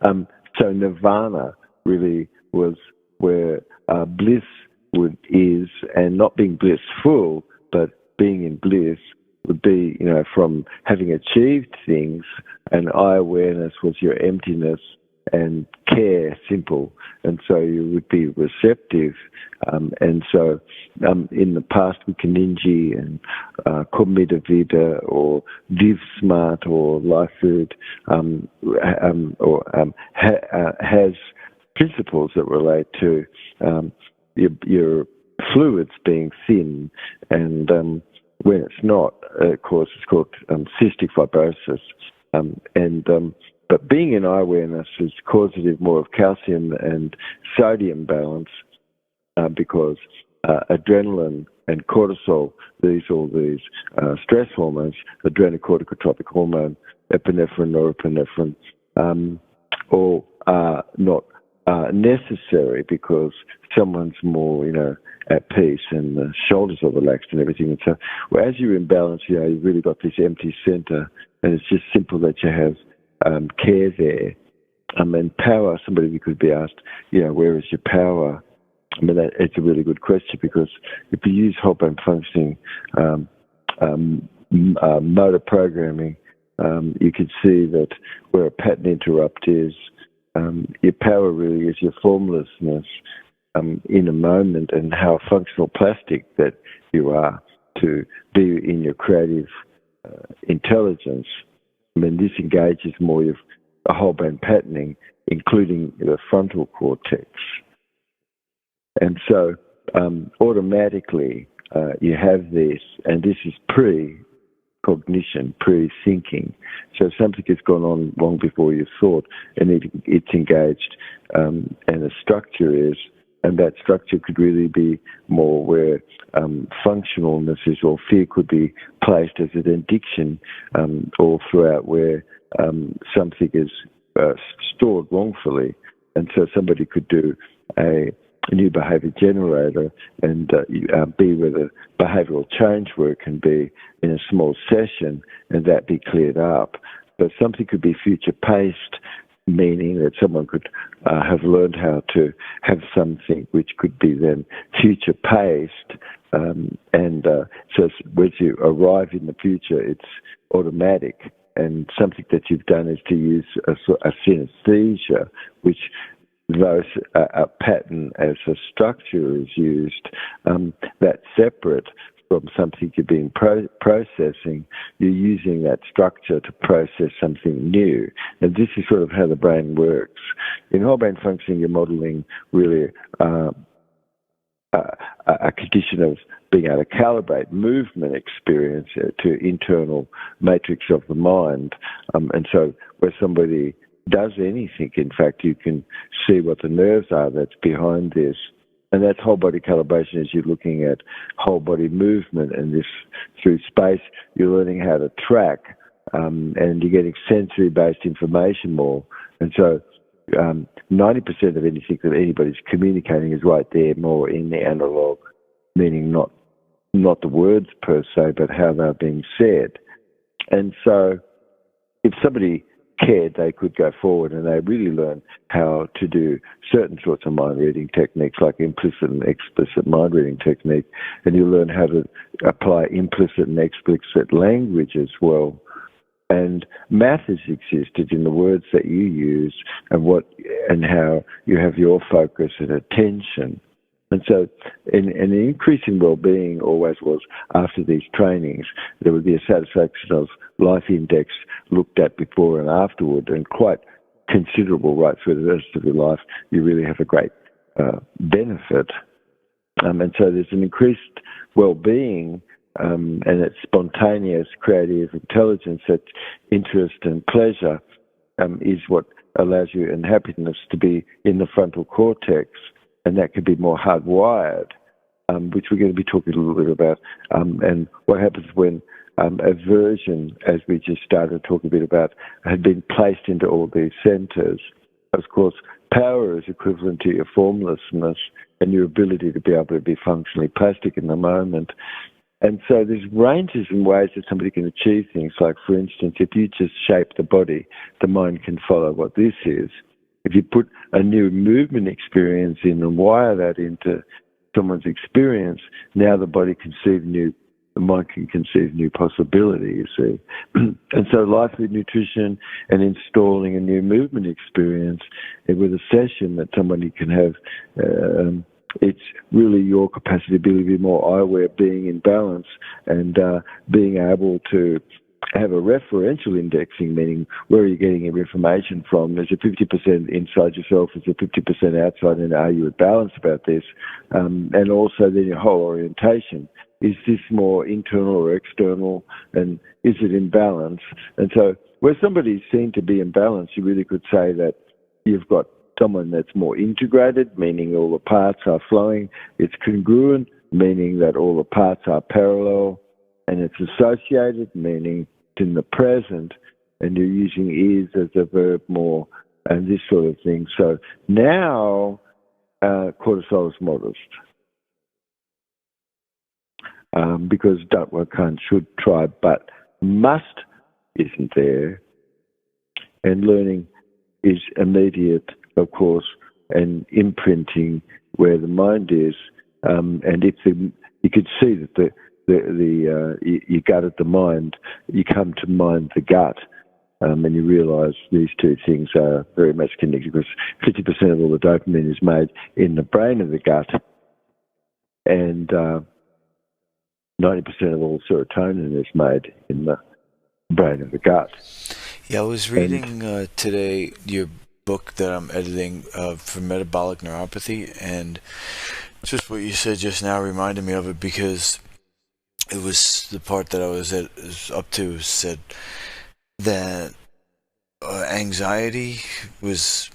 So nirvana really was where bliss is, and not being blissful, but being in bliss would be, from having achieved things, and eye awareness was your emptiness, and care simple, and so you would be receptive. And so in the past with Kaninji and Komita Vida or Live Smart or Lifefood has principles that relate to your fluids being thin, and when it's not, of course, it's called cystic fibrosis. But being in eye awareness is causative more of calcium and sodium balance, because adrenaline and cortisol, all these stress hormones, adrenocorticotropic hormone, epinephrine, norepinephrine, all are not necessary because someone's more, at peace and the shoulders are relaxed and everything. And so, as you're in balance, you've really got this empty center, and it's just simple that you have care there. And power, somebody could be asked, where is your power? I mean, it's a really good question, because if you use whole brain functioning motor programming, you can see that where a pattern interrupt is, your power really is your formlessness in a moment, and how functional plastic that you are to be in your creative intelligence. I mean, this engages more of a whole brain patterning, including the frontal cortex. And so automatically you have this, and this is pre-cognition, pre-thinking. So something has gone on long before you've thought, and it's engaged, and a structure is, and that structure could really be more where functionalness is, or fear could be placed as an addiction all throughout, where something is stored wrongfully. And so somebody could do a new behaviour generator and be where the behavioural change work can be in a small session, and that be cleared up. But something could be future-paced, meaning that someone could have learned how to have something which could be then future-paced, and so when you arrive in the future, it's automatic. And something that you've done is to use a synesthesia, which though a pattern as a structure is used, that's separate from something you've been processing. You're using that structure to process something new. And this is sort of how the brain works. In whole brain functioning, you're modeling really a condition of being able to calibrate movement experience to internal matrix of the mind. And so where somebody does anything, in fact, you can see what the nerves are that's behind this. And that's whole body calibration, as you're looking at whole body movement, and this through space, you're learning how to track, and you're getting sensory-based information more. And so 90% of anything that anybody's communicating is right there, more in the analog, meaning not the words per se, but how they're being said. And so if somebody cared, they could go forward and they really learn how to do certain sorts of mind reading techniques, like implicit and explicit mind reading technique, and you learn how to apply implicit and explicit language as well. And math has existed in the words that you use, and how you have your focus and attention. And so an increase in well-being always was, after these trainings, there would be a satisfaction of life index looked at before and afterward, and quite considerable right through the rest of your life. You really have a great benefit. And so there's an increased well-being, and it's spontaneous, creative intelligence, that interest and pleasure is what allows you, and happiness, to be in the frontal cortex. And that could be more hardwired, which we're going to be talking a little bit about, and what happens when aversion, as we just started talking a bit about, had been placed into all these centers. Of course, power is equivalent to your formlessness and your ability to be able to be functionally plastic in the moment. And so there's ranges and ways that somebody can achieve things. Like, for instance, if you just shape the body, the mind can follow what this is. If you put a new movement experience in and wire that into someone's experience, now the body the mind can conceive new possibilities, you see. And so Lifefood nutrition and installing a new movement experience with a session that somebody can have, it's really your capacity to be more aware, being in balance, and being able to have a referential indexing, meaning where are you getting your information from? There's a 50% inside yourself, there's a 50% outside, and are you at balance about this? And also then your whole orientation. Is this more internal or external, and is it in balance? And so where somebody's seen to be in balance, you really could say that you've got someone that's more integrated, meaning all the parts are flowing. It's congruent, meaning that all the parts are parallel. And it's associated, meaning it's in the present, and you're using is as a verb more, and this sort of thing. So now cortisol is modest. Because don't, well, can't, should, try, but must isn't there. And learning is immediate, of course, and imprinting where the mind is. And if you could see that you gutted the mind, you come to mind the gut, and you realise these two things are very much connected, because 50% of all the dopamine is made in the brain of the gut, and 90% of all serotonin is made in the brain of the gut. Yeah, I was reading today your book that I'm editing for metabolic neuropathy, and just what you said just now reminded me of it, because it was the part that I was up to said that anxiety was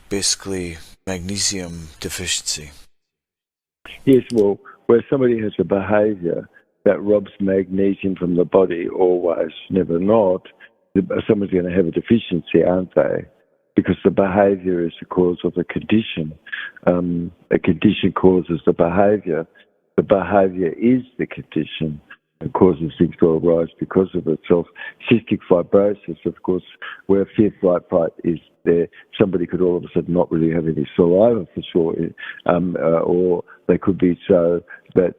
basically magnesium deficiency. Yes, well, where somebody has a behaviour that robs magnesium from the body, always, never not, someone's going to have a deficiency, aren't they? Because the behaviour is the cause of the condition. A condition causes the behaviour. The behaviour is the condition and causes things to arise because of itself. Cystic fibrosis, of course, where fear, flight, fight is there, somebody could all of a sudden not really have any saliva for sure, or they could be so that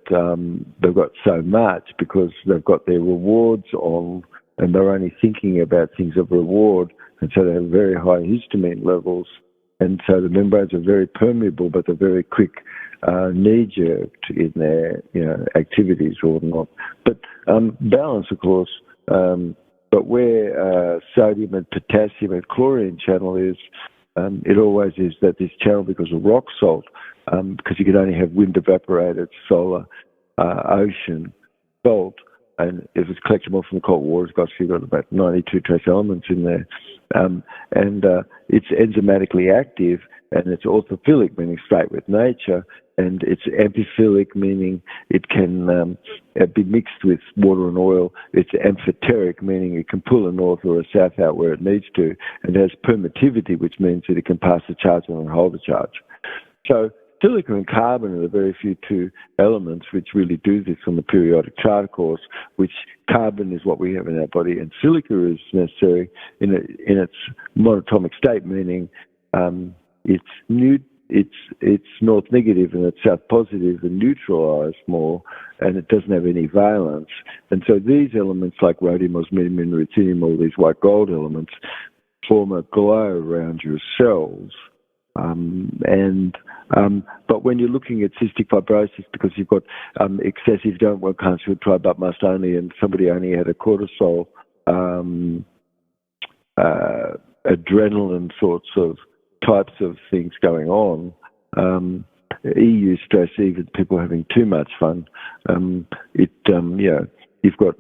they've got so much because they've got their rewards on, and they're only thinking about things of reward, and so they have very high histamine levels, and so the membranes are very permeable, but they're very quick knee-jerk in their activities or not. But balance, of course, but where sodium and potassium and chlorine channel is, it always is that this channel, because of rock salt, because you can only have wind-evaporated solar ocean salt, and if it's collectible from the cold water, you've got about 92 trace elements in there. And it's enzymatically active, and it's orthophilic, meaning straight with nature, and it's amphiphilic, meaning it can be mixed with water and oil. It's amphoteric, meaning it can pull a north or a south out where it needs to, and it has permittivity, which means that it can pass a charge and hold a charge. So silica and carbon are the very few two elements which really do this on the periodic chart course, which carbon is what we have in our body, and silica is necessary in its monatomic state, meaning it's north negative and it's south positive and neutralized more, and it doesn't have any valence. And so these elements like rhodium, osmium, and ruthenium, all these white gold elements, form a glow around your cells. But when you're looking at cystic fibrosis, because you've got excessive don't want, can't, should, try, but must only, and somebody only had a cortisol, adrenaline sorts of types of things going on, EU stress, even people having too much fun, you've got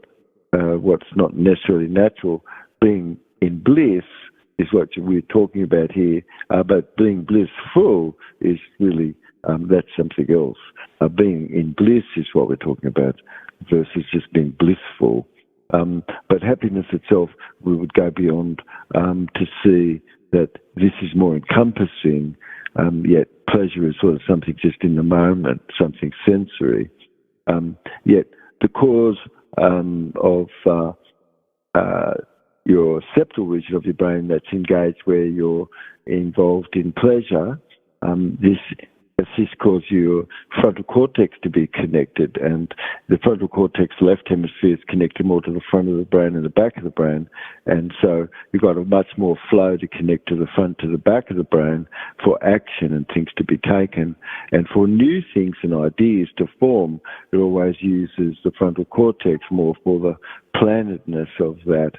what's not necessarily natural. Being in bliss is what we're talking about here, but being blissful is really, that's something else. Being in bliss is what we're talking about versus just being blissful. But happiness itself, we would go beyond to see that this is more encompassing, yet pleasure is sort of something just in the moment, something sensory. Yet the cause of your septal region of your brain that's engaged where you're involved in pleasure, this assists cause your frontal cortex to be connected, and the frontal cortex left hemisphere is connected more to the front of the brain and the back of the brain, and so you've got a much more flow to connect to the front to the back of the brain for action and things to be taken, and for new things and ideas to form. It always uses the frontal cortex more for the plannedness of that.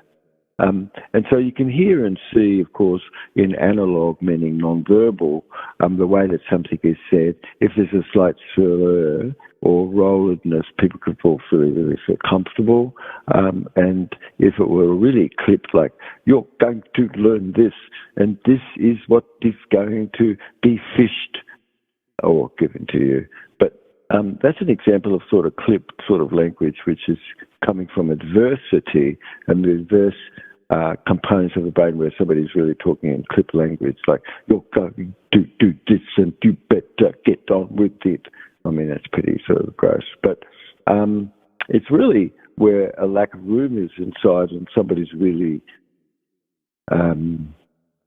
And so you can hear and see, of course, in analog, meaning non-verbal, the way that something is said. If there's a slight slur or rolledness, people can feel really feel comfortable. And if it were really clipped, like, you're going to learn this, and this is what is going to be fished or given to you. But that's an example of sort of clipped sort of language, which is coming from adversity and the adverse components of the brain where somebody's really talking in clipped language, like, you're going to do this and you better get on with it. I mean, that's pretty sort of gross. But it's really where a lack of room is inside and somebody's really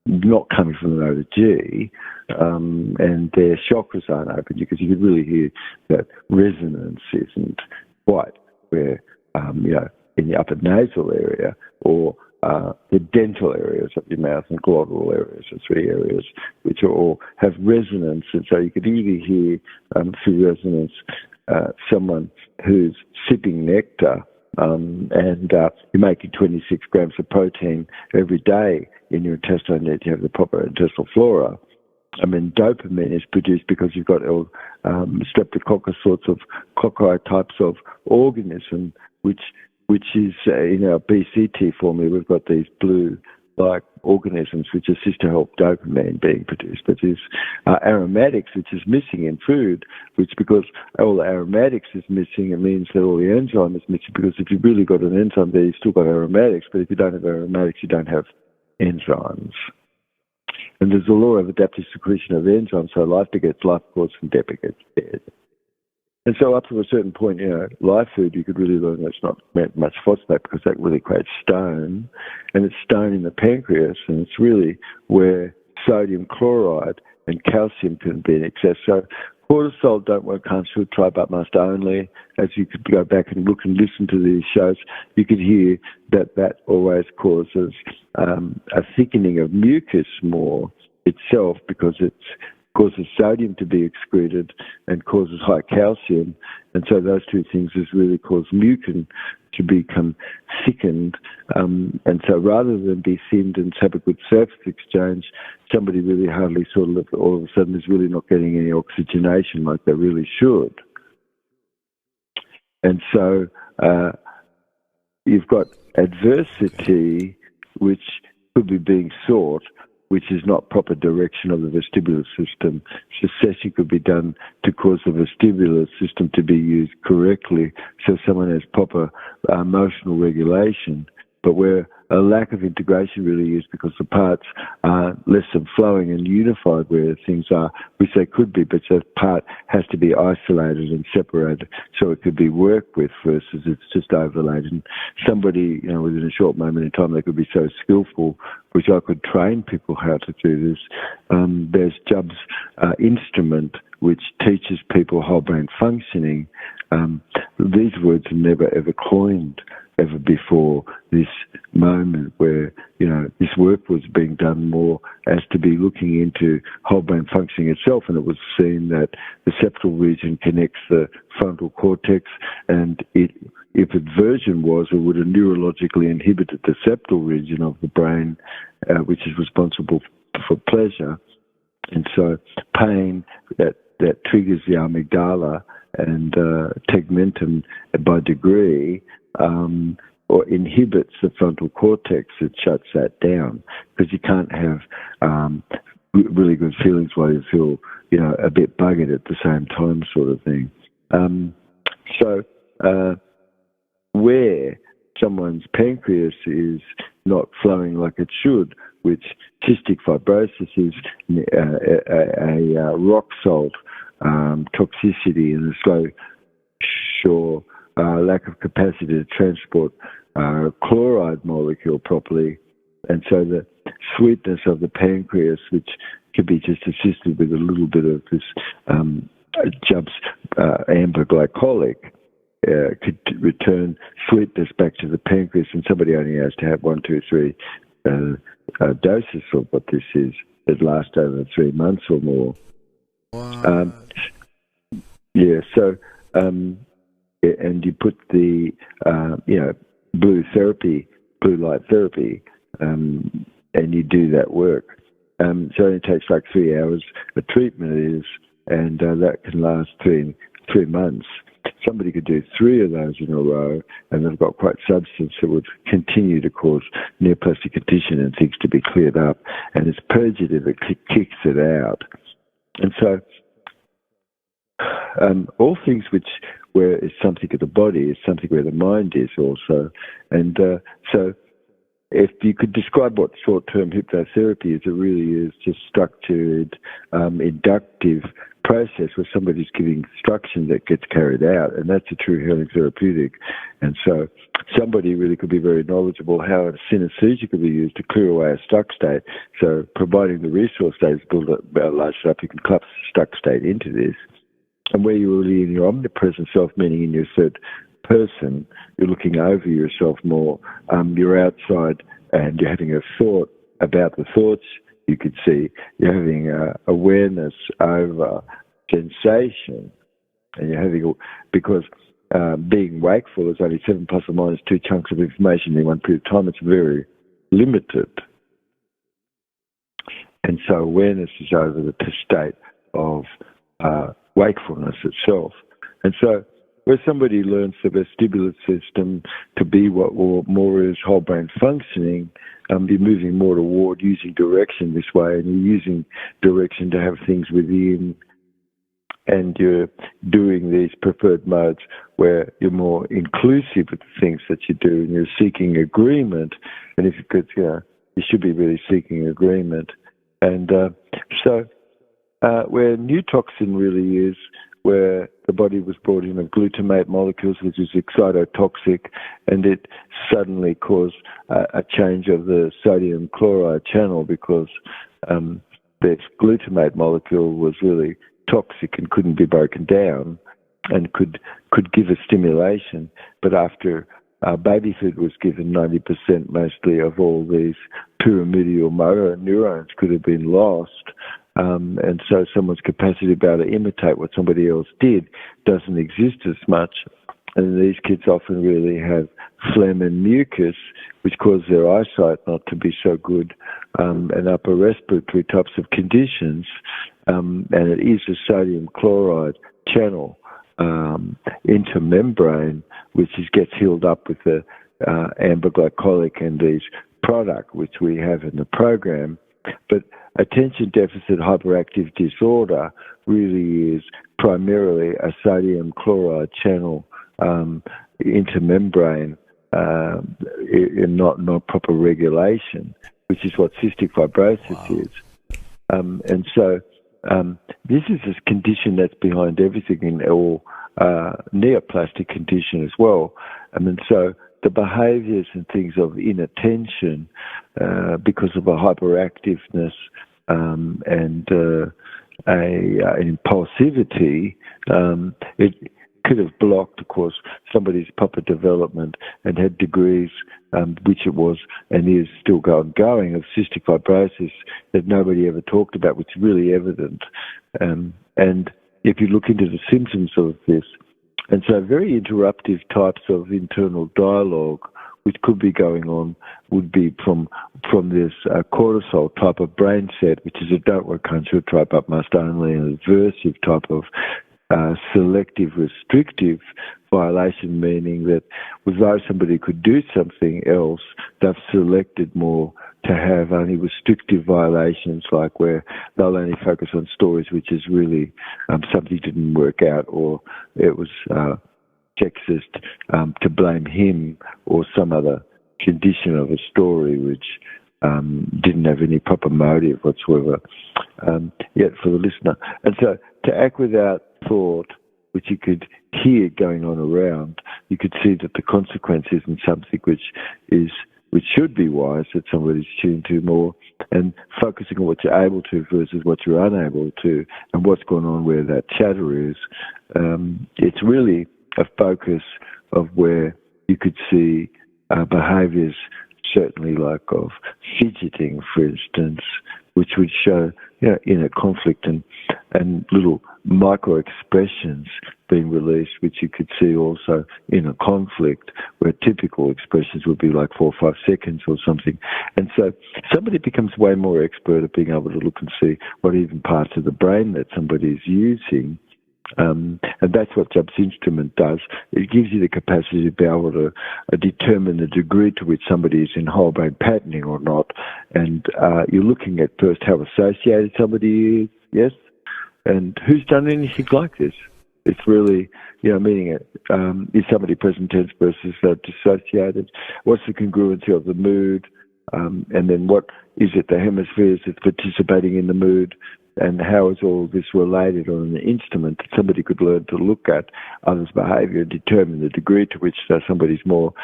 not coming from the letter G, and their chakras aren't open, because you could really hear that resonance isn't quite where, in the upper nasal area or the dental areas of your mouth and glottal areas are three areas which are all have resonance, and so you could really hear through resonance someone who's sipping nectar and you're making 26 grams of protein every day in your intestine net to have the proper intestinal flora. I mean, dopamine is produced because you've got streptococcus sorts of cocci types of organism, which is in our BCT formula, we've got these blue-like organisms which assist to help dopamine being produced. But there's aromatics, which is missing in food, which because all the aromatics is missing, it means that all the enzyme is missing, because if you've really got an enzyme there, you've still got aromatics, but if you don't have aromatics, you don't have enzymes. And there's a law of adaptive secretion of enzymes, so life begets life, of course, and death begets death. And so up to a certain point, Lifefood, you could really learn that's not much phosphate, because that really creates stone, and it's stone in the pancreas, and it's really where sodium chloride and calcium can be in excess. So cortisol, don't work, can't, should, try, but must only. As you could go back and look and listen to these shows, you could hear that always causes a thickening of mucus more itself, because it's causes sodium to be excreted and causes high calcium. And so those two things has really caused mucin to become thickened. And so rather than be thinned and have a good surface exchange, somebody really hardly sort of all of a sudden is really not getting any oxygenation like they really should. And so you've got adversity, which could be being sought, which is not proper direction of the vestibular system. Secession could be done to cause the vestibular system to be used correctly, so someone has proper emotional regulation. But where a lack of integration really is because the parts are less than flowing and unified where things are, which they could be, but that part has to be isolated and separated so it could be worked with versus it's just overlaid. And somebody, within a short moment in time, they could be so skillful, which I could train people how to do this. There's Jubb's instrument, which teaches people whole brain functioning. These words are never ever coined ever before this moment where, this work was being done more as to be looking into whole brain functioning itself, and it was seen that the septal region connects the frontal cortex, and if aversion was, it would have neurologically inhibited the septal region of the brain, which is responsible for pleasure. And so pain that triggers the amygdala and tegmentum by degree, or inhibits the frontal cortex, it shuts that down, because you can't have really good feelings while you feel, a bit buggered at the same time, sort of thing. Where someone's pancreas is not flowing like it should, which cystic fibrosis is a rock salt toxicity and a slow, sure lack of capacity to transport chloride molecule properly. And so the sweetness of the pancreas, which could be just assisted with a little bit of this Jubb's amber glycolic, could return sweetness back to the pancreas, and somebody only has to have 1, 2, 3 doses of what this is that last over 3 months or more. Wow. So and you put the blue light therapy, and you do that work. So it only takes like 3 hours. A treatment is, and that can last 3 months. Somebody could do 3 of those in a row, and they've got quite substance that would continue to cause neoplastic condition and things to be cleared up. And it's purgative, it kicks it out. And so all things where it's something of the body is something where the mind is also. And so if you could describe what short-term hypnotherapy is, it really is just structured, inductive process where somebody's giving instruction that gets carried out, and that's a true healing therapeutic. And so somebody really could be very knowledgeable how synesthesia could be used to clear away a stuck state. So providing the resource state is built up, large enough, you can collapse the stuck state into this. And where you're really in your omnipresent self, meaning in your third person, you're looking over yourself more, you're outside and you're having a thought about the thoughts you could see, you're having awareness over sensation, and you're having, because being wakeful is only 7 plus or minus 2 chunks of information in one period of time, it's very limited. And so awareness is over the state of wakefulness itself. And so where somebody learns the vestibular system to be what more is whole brain functioning, you're moving more toward using direction this way, and you're using direction to have things within, and you're doing these preferred modes where you're more inclusive of the things that you do, and you're seeking agreement. And if you could, you should be really seeking agreement. And so where new toxin really is, where the body was brought in of glutamate molecules, which is excitotoxic, and it suddenly caused a change of the sodium chloride channel because this glutamate molecule was really toxic and couldn't be broken down and could give a stimulation. But after baby food was given, 90% mostly of all these pyramidal motor neurons could have been lost. And so someone's capacity to be able to imitate what somebody else did doesn't exist as much. And these kids often really have phlegm and mucus, which cause their eyesight not to be so good, and upper respiratory types of conditions. And it is a sodium chloride channel into membrane, which gets healed up with the amber glycolic and these product, which we have in the program. But attention deficit hyperactive disorder really is primarily a sodium chloride channel into membrane in not proper regulation, which is what cystic fibrosis is. And so this is a condition that's behind everything in all neoplastic condition as well. And so the behaviours and things of inattention because of a hyperactiveness and an impulsivity, it could have blocked, of course, somebody's proper development and had degrees, which it was and is still going, of cystic fibrosis that nobody ever talked about, which is really evident. And if you look into the symptoms of this, and so very interruptive types of internal dialogue which could be going on would be from this cortisol type of brain set, which is a don't work, can't should, try but must only, an aversive type of selective restrictive violation, meaning that although somebody could do something else, they've selected more to have only restrictive violations, like where they'll only focus on stories which is really something didn't work out, or it was sexist, to blame him, or some other condition of a story which didn't have any proper motive whatsoever, yet for the listener. And so to act without thought which you could hear going on around, you could see that the consequence isn't something which should be wise, that somebody's tuned to more, and focusing on what you're able to versus what you're unable to, and what's going on where that chatter is. It's really a focus of where you could see behaviours, certainly like of fidgeting, for instance, which would show, inner conflict and little micro expressions being released, which you could see also in a conflict, where typical expressions would be like 4 or 5 seconds or something. And so somebody becomes way more expert at being able to look and see what even parts of the brain that somebody is using. And that's what Jubb's instrument does. It gives you the capacity to be able to determine the degree to which somebody is in whole brain patterning or not. And you're looking at first how associated somebody is, yes, and who's done anything like this. It's really, meaning is somebody present tense versus dissociated? What's the congruency of the mood? And then what is it, the hemispheres that's participating in the mood? And how is all this related on an instrument that somebody could learn to look at others' behaviour and determine the degree to which somebody's more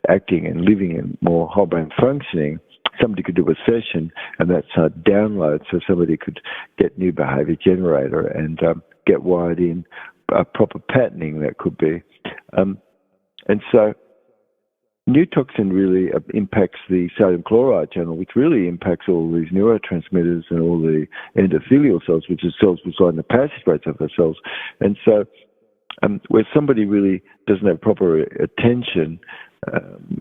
acting and living and more whole brain functioning? Somebody could do a session and that's a download, so somebody could get new behaviour generator and get wired in proper patterning that could be. And so neurotoxin really impacts the sodium chloride channel, which really impacts all these neurotransmitters and all the endothelial cells, which are cells which line the passageways of the cells. And so where somebody really doesn't have proper attention,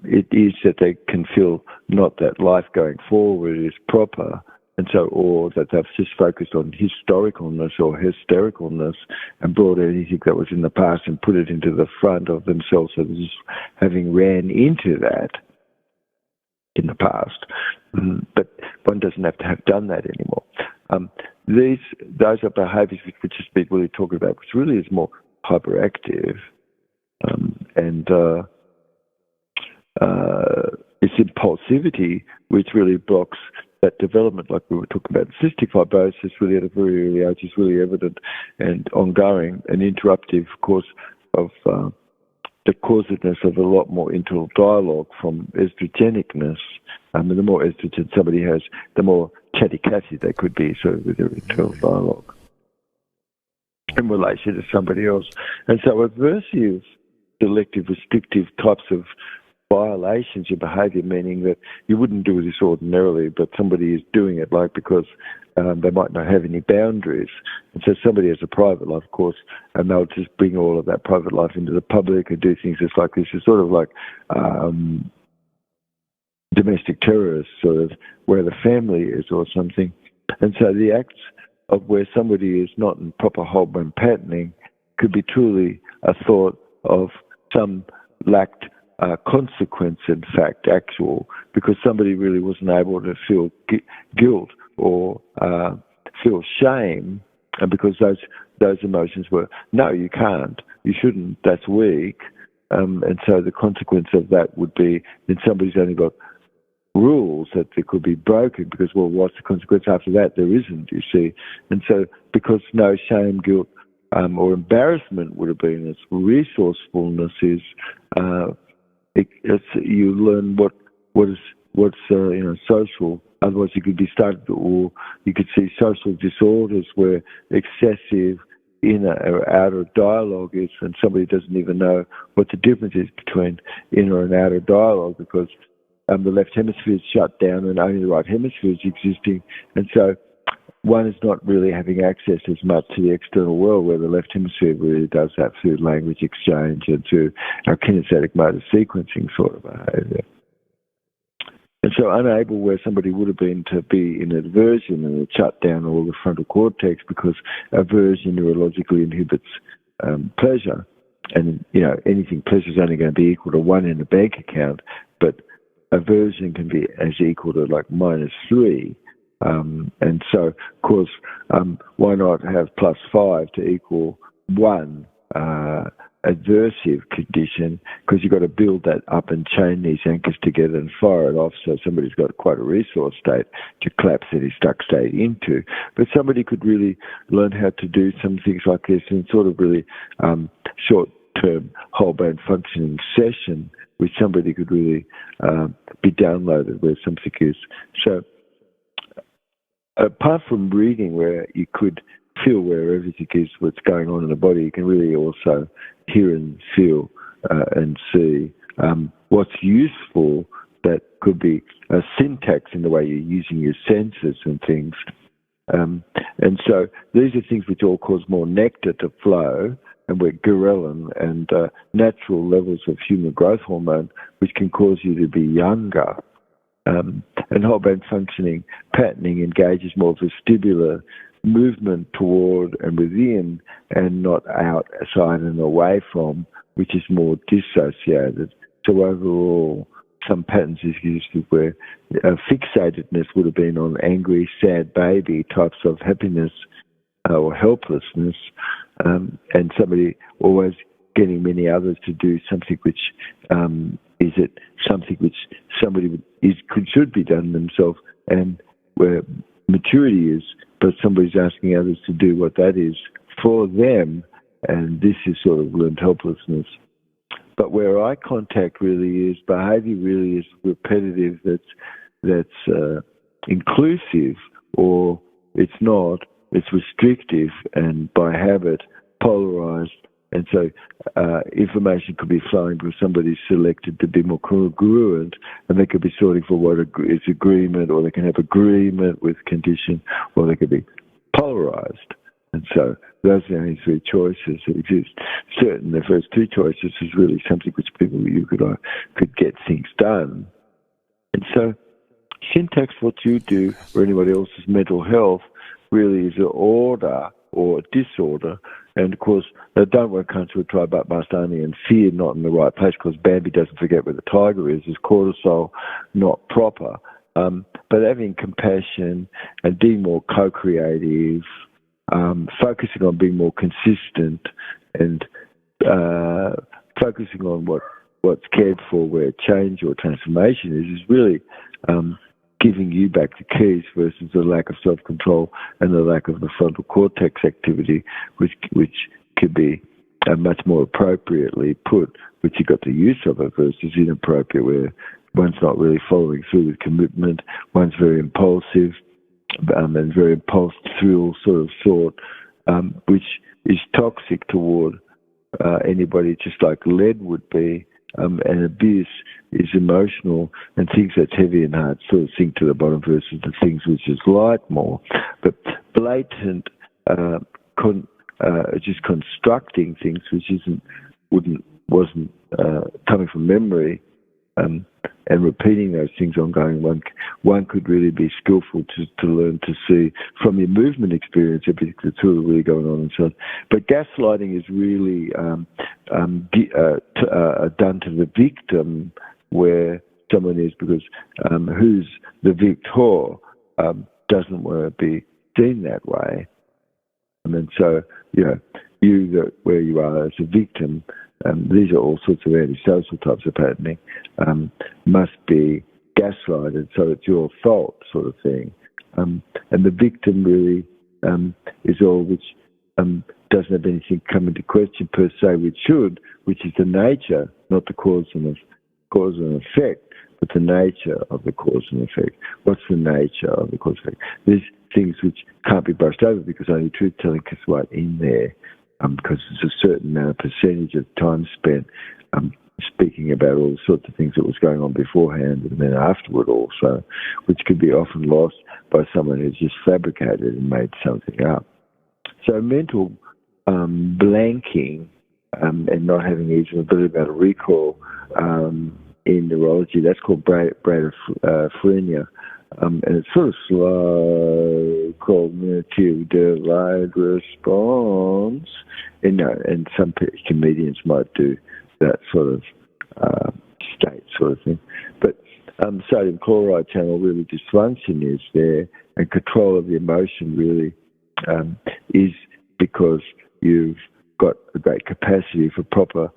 it is that they can feel not that life going forward is proper, and so, or that they've just focused on historicalness or hystericalness and brought anything that was in the past and put it into the front of themselves, so they're just having ran into that in the past. But one doesn't have to have done that anymore. Those are behaviours which has been really talking about, which really is more hyperactive, and it's impulsivity, which really blocks that development, like we were talking about. Cystic fibrosis really at a very early age is really evident and ongoing and interruptive, of course, of the causedness of a lot more internal dialogue from estrogenicness. And the more estrogen somebody has, the more chatty-catty they could be, so with their internal dialogue in relation to somebody else. And so aversive, selective, restrictive types of violations of behaviour, meaning that you wouldn't do this ordinarily, but somebody is doing it because they might not have any boundaries. And so somebody has a private life, of course, and they'll just bring all of that private life into the public and do things just like this. It's sort of like domestic terrorists, sort of, where the family is or something. And so the acts of where somebody is not in proper whole brain patterning could be truly a thought of some lacked consequence, in fact, actual, because somebody really wasn't able to feel guilt or feel shame, and because those emotions were, no, you can't, you shouldn't, that's weak, and so the consequence of that would be that somebody's only got rules that they could be broken, because, well, what's the consequence after that? There isn't, you see. And so because no shame, guilt, or embarrassment would have been, its resourcefulness is, you learn what's social. Otherwise, you could be started, or you could see social disorders where excessive inner or outer dialogue is, and somebody doesn't even know what the difference is between inner and outer dialogue, because the left hemisphere is shut down and only the right hemisphere is existing, and so one is not really having access as much to the external world, where the left hemisphere really does that through language exchange and through our kinesthetic motor sequencing sort of behaviour. And so unable where somebody would have been to be in aversion, and it shut down all the frontal cortex, because aversion neurologically inhibits pleasure. And, anything pleasure is only going to be equal to 1 in a bank account, but aversion can be as equal to like -3. And so, of course, why not have +5 to equal 1? adversive condition, because you've got to build that up and chain these anchors together and fire it off, so somebody's got quite a resource state to collapse any stuck state into. But somebody could really learn how to do some things like this in sort of really short-term whole brain functioning session, which somebody could really be downloaded where something is. So apart from reading where you could feel where everything is, what's going on in the body, you can really also hear and feel and see what's useful. That could be a syntax in the way you're using your senses and things. And so these are things which all cause more nectar to flow, and we're ghrelin and natural levels of human growth hormone, which can cause you to be younger. And whole brain functioning patterning engages more vestibular movement toward and within, and not outside and away from, which is more dissociated. So overall, some patterns existed where fixatedness would have been on angry, sad baby types of happiness or helplessness, and somebody always getting many others to do something which is it something which somebody should be done themselves, and where maturity is, but somebody's asking others to do what that is for them, and this is sort of learned helplessness. But where eye contact really is, behaviour really is repetitive, that's inclusive, or it's not, it's restrictive and by habit polarised. And so information could be flowing because somebody's selected to be more congruent, and they could be sorting for what is agreement, or they can have agreement with condition, or they could be polarised. And so those are the only three choices that exist. Certain, the first two choices is really something which people you could get things done. And so syntax, what you do, or anybody else's mental health, really is an order or disorder. And of course, don't work unto a try but must only, and fear not in the right place, because Bambi doesn't forget where the tiger is cortisol not proper. But having compassion and being more co-creative, focusing on being more consistent, and focusing on what's cared for, where change or transformation is really giving you back the keys versus the lack of self-control and the lack of the frontal cortex activity, which could be much more appropriately put, which you got the use of it, versus inappropriate, where one's not really following through with commitment, one's very impulsive, and very impulsive thrill sort of thought, which is toxic toward anybody, just like lead would be. And abuse is emotional, and things that's heavy and hard sort of sink to the bottom versus the things which is light more. But blatant, just constructing things which wasn't coming from memory, and repeating those things ongoing, one could really be skillful to learn to see from your movement experience everything that's really going on and so on. But gaslighting is really done to the victim, where someone is, because who's the victor doesn't want to be seen that way. And so, where you are as a victim, these are all sorts of antisocial types of patterning, must be gaslighted, so it's your fault sort of thing. And the victim really is all which doesn't have anything come into question per se, which is the nature, not the cause and effect, but the nature of the cause and effect. What's the nature of the cause and effect? There's things which can't be brushed over, because only truth-telling is right in there. Because there's a certain amount of percentage of time spent speaking about all sorts of things that was going on beforehand and then afterward also, which could be often lost by someone who's just fabricated and made something up. So mental blanking and not having even a bit about a recall in neurology, that's called bradyphrenia. And it's sort of slow cognitive delayed response. And some comedians might do that sort of state sort of thing. But sodium chloride channel really dysfunction is there, and control of the emotion really is because you've got a great capacity for proper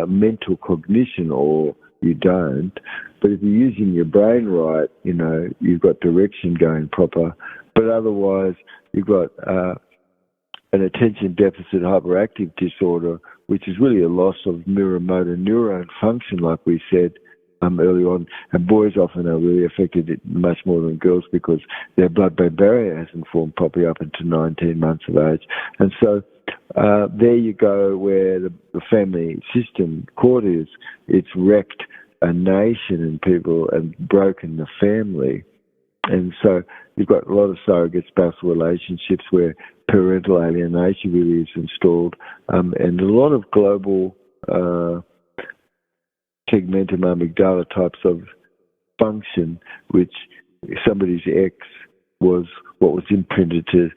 mental cognition, or you don't. But if you're using your brain right, you've got direction going proper. But otherwise, you've got an attention deficit hyperactive disorder, which is really a loss of mirror motor neuron function, like we said early on. And boys often are really affected much more than girls because their blood-brain barrier hasn't formed properly up until 19 months of age. And so there you go, where the family system court is. It's wrecked a nation and people and broken the family. And so you've got a lot of surrogate spousal relationships where parental alienation really is installed, and a lot of global tegmentum amygdala types of function, which somebody's ex was what was imprinted to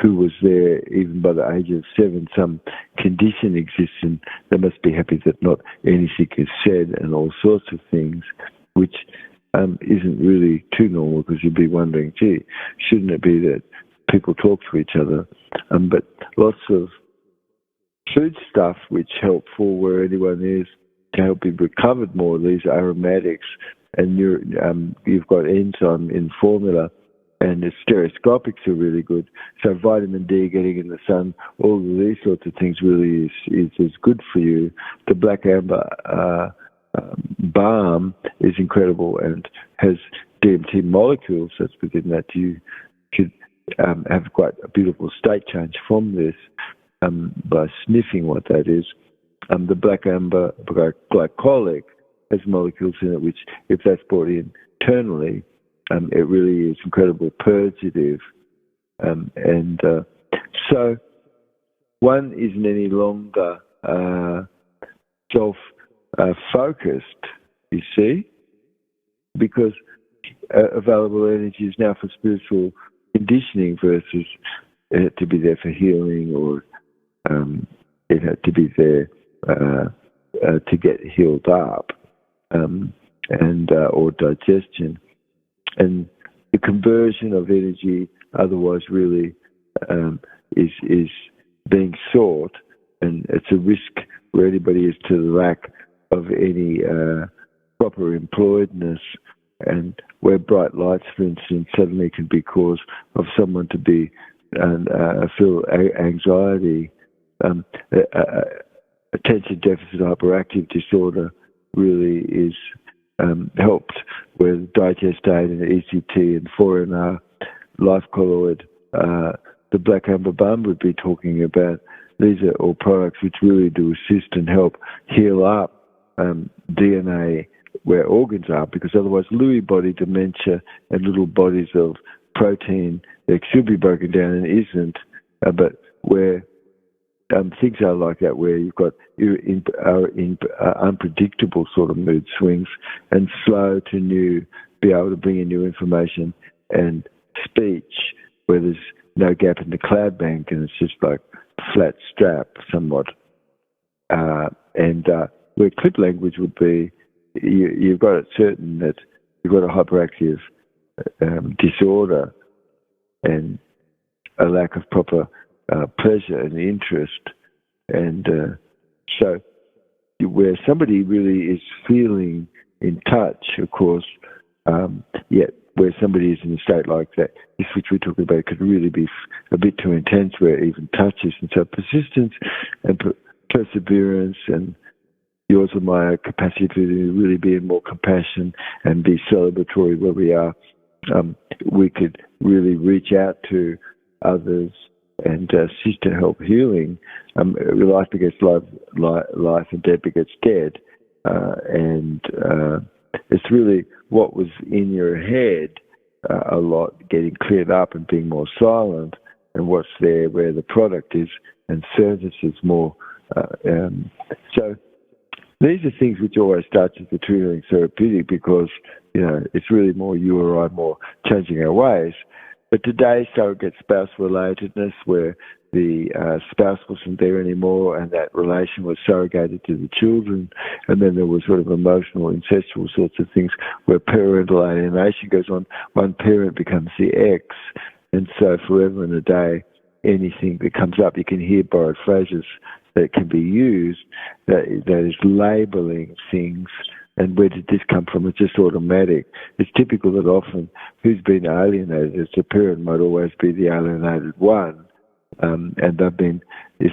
who was there even by the age of 7. Some condition exists, and they must be happy that not anything is said and all sorts of things, which isn't really too normal, because you'd be wondering, gee, shouldn't it be that people talk to each other? But lots of food stuff which help for where anyone is to help be recovered more, these aromatics, and you've got enzyme in formula, and the stereoscopics are really good. So vitamin D, getting in the sun, all of these sorts of things really is good for you. The black amber balm is incredible and has DMT molecules that's within that. You could have quite a beautiful state change from this by sniffing what that is. The black amber glycolic has molecules in it which, if that's brought in internally, it really is incredible purgative. So one isn't any longer self-focused, you see, because available energy is now for spiritual conditioning versus it had to be there for healing, or it had to be there to get healed up, or digestion. And the conversion of energy otherwise really is being sought, and it's a risk where anybody is to the lack of any proper employedness, and where bright lights, for instance, suddenly can be cause of someone to be feel anxiety. Attention deficit hyperactive disorder really is helped with digest aid and ECT and 4NR, life colloid. The black amber balm would be talking about. These are all products which really do assist and help heal up DNA where organs are, because otherwise Lewy body dementia and little bodies of protein that should be broken down and isn't, but where things are like that, where you've got unpredictable sort of mood swings and slow to be able to bring in new information, and speech where there's no gap in the cloud bank and it's just like flat strap somewhat, and where clip language would be, you've got it certain that you've got a hyperactive disorder and a lack of proper pleasure and interest, and so where somebody really is feeling in touch, of course, yet where somebody is in a state like that, this which we're talking about could really be a bit too intense where it even touches. And so persistence and perseverance and yours and my capacity to really be in more compassion and be celebratory where we are, we could really reach out to others and assist to help healing. Life begets life and death begets dead. And it's really what was in your head a lot getting cleared up and being more silent, and what's there where the product is and service is more. So these are things which always starts as the true healing therapeutic, because it's really more you or I more changing our ways. But today, surrogate spouse relatedness, where the spouse wasn't there anymore and that relation was surrogated to the children, and then there was sort of emotional, incestual sorts of things where parental alienation goes on. One parent becomes the ex, and so forever and a day, anything that comes up, you can hear borrowed phrases that can be used that is labeling things. And where did this come from? It's just automatic. It's typical that often who's been alienated as a parent might always be the alienated one. And they've been, if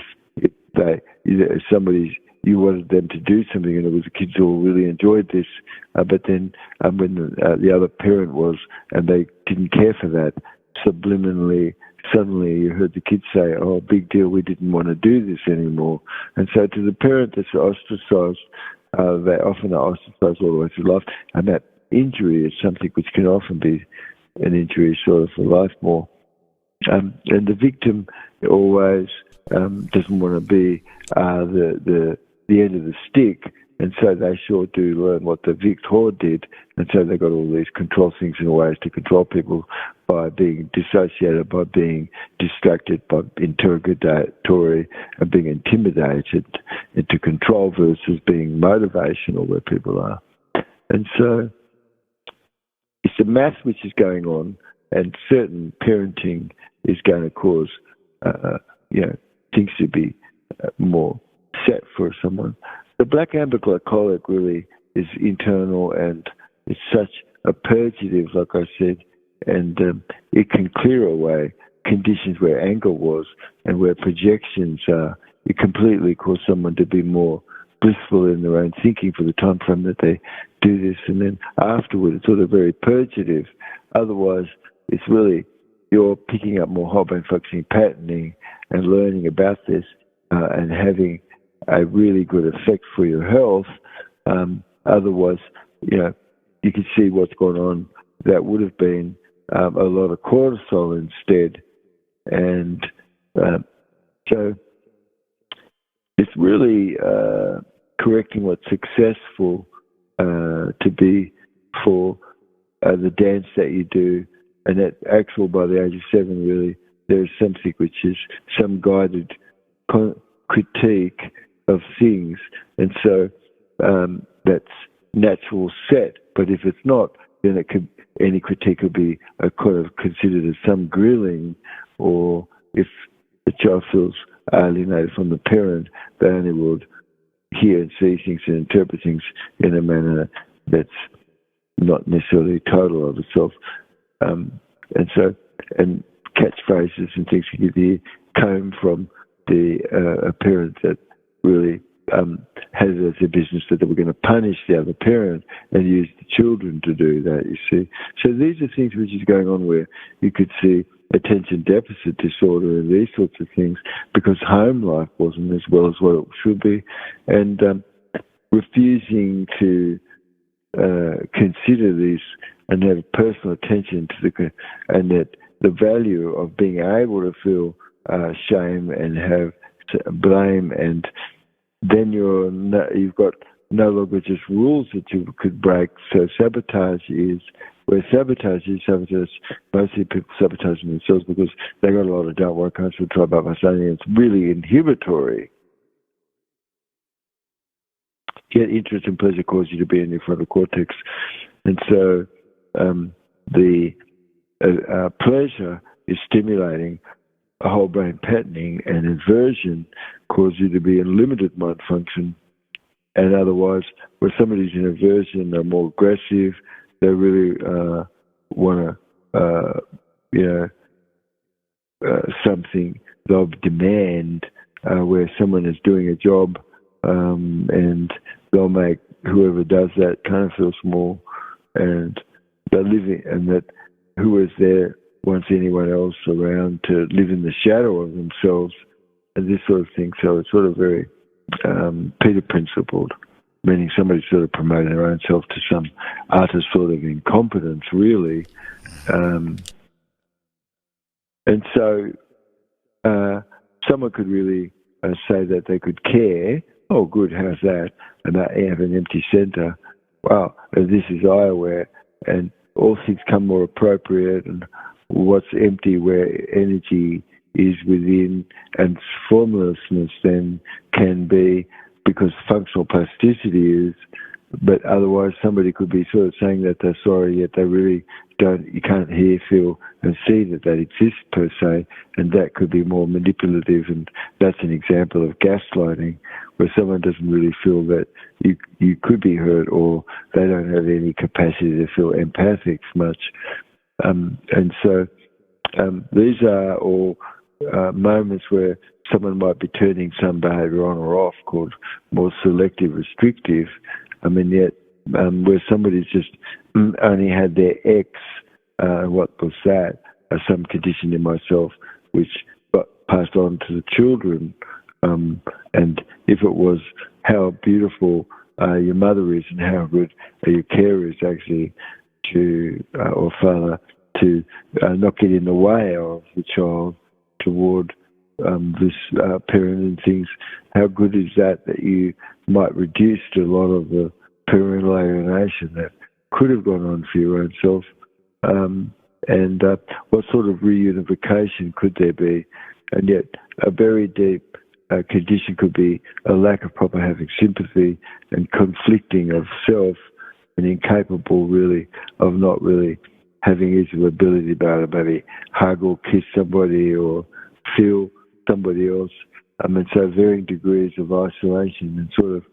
somebody, you wanted them to do something and it was the kids all really enjoyed this, but then when the other parent was, and they didn't care for that, subliminally, suddenly you heard the kids say, oh, big deal, we didn't want to do this anymore. And so to the parent that's ostracized, they often are ostracized all the way through life, and that injury is something which can often be an injury sort of for life more. And the victim always doesn't want to be the end of the stick, and so they sure do learn what the victor did, and so they got all these control things and ways to control people by being dissociated, by being distracted, by interrogatory, and being intimidated into control versus being motivational where people are. And so it's the math which is going on, and certain parenting is going to cause things to be more set for someone. The black amber glycolic really is internal, and it's such a purgative, like I said, and it can clear away conditions where anger was and where projections are. It completely cause someone to be more blissful in their own thinking for the time frame that they do this, and then afterward it's sort of very purgative. Otherwise, it's really you're picking up more whole brain functioning patterning and learning about this and having a really good effect for your health. Otherwise, you can see what's going on. That would have been a lot of cortisol instead. And so it's really correcting what's successful to be for the dance that you do. And that actual, by the age of 7, really, there's something which is some guided critique of things. And so that's natural set. But if it's not, then any critique could be kind of considered as some grilling, or if the child feels alienated from the parent, they only would hear and see things and interpret things in a manner that's not necessarily total of itself. And catchphrases and things you could hear come from a parent that really has it as a business that they were going to punish the other parent and use the children to do that, you see. So these are things which is going on where you could see attention deficit disorder and these sorts of things because home life wasn't as well as what it should be, and refusing to consider these and have personal attention to and that the value of being able to feel shame and have blame, and then you've got no longer just rules that you could break. So sabotage is where sabotage is mostly people sabotaging themselves because they got a lot of don't work, can't try about my son. It's really inhibitory. Yet interest and pleasure cause you to be in your frontal cortex, and so the pleasure is stimulating a whole brain patterning, and aversion causes you to be in limited mind function. And otherwise, where somebody's in aversion, they're more aggressive, they really want to, something, they'll demand where someone is doing a job and they'll make whoever does that kind of feel small, and they're living, and that who is there wants anyone else around to live in the shadow of themselves, and this sort of thing. So it's sort of very Peter principled, meaning somebody sort of promoting their own self to some utter sort of incompetence, really. And so someone could really say that they could care. Oh, good, how's that? And they have an empty center. Wow, this is I aware, and all things come more appropriate, and what's empty where energy is within, and formlessness then can be, because functional plasticity is, but otherwise somebody could be sort of saying that they're sorry, yet they really you can't hear, feel, and see that exist per se, and that could be more manipulative. And that's an example of gaslighting, where someone doesn't really feel that you could be hurt, or they don't have any capacity to feel empathic much. And so these are all moments where someone might be turning some behaviour on or off, called more selective restrictive. Yet where somebody's just only had their X, what was that? Some condition in myself which got passed on to the children. And if it was how beautiful your mother is and how good your carer is actually to, or father, to not get in the way of the child toward this parent and things, how good is that you might reduce to a lot of the parental alienation that could have gone on for your own self, and what sort of reunification could there be? And yet a very deep condition could be a lack of proper having sympathy and conflicting of self, and incapable really of not really having easy ability about it, maybe hug or kiss somebody or feel somebody else. So varying degrees of isolation and sort of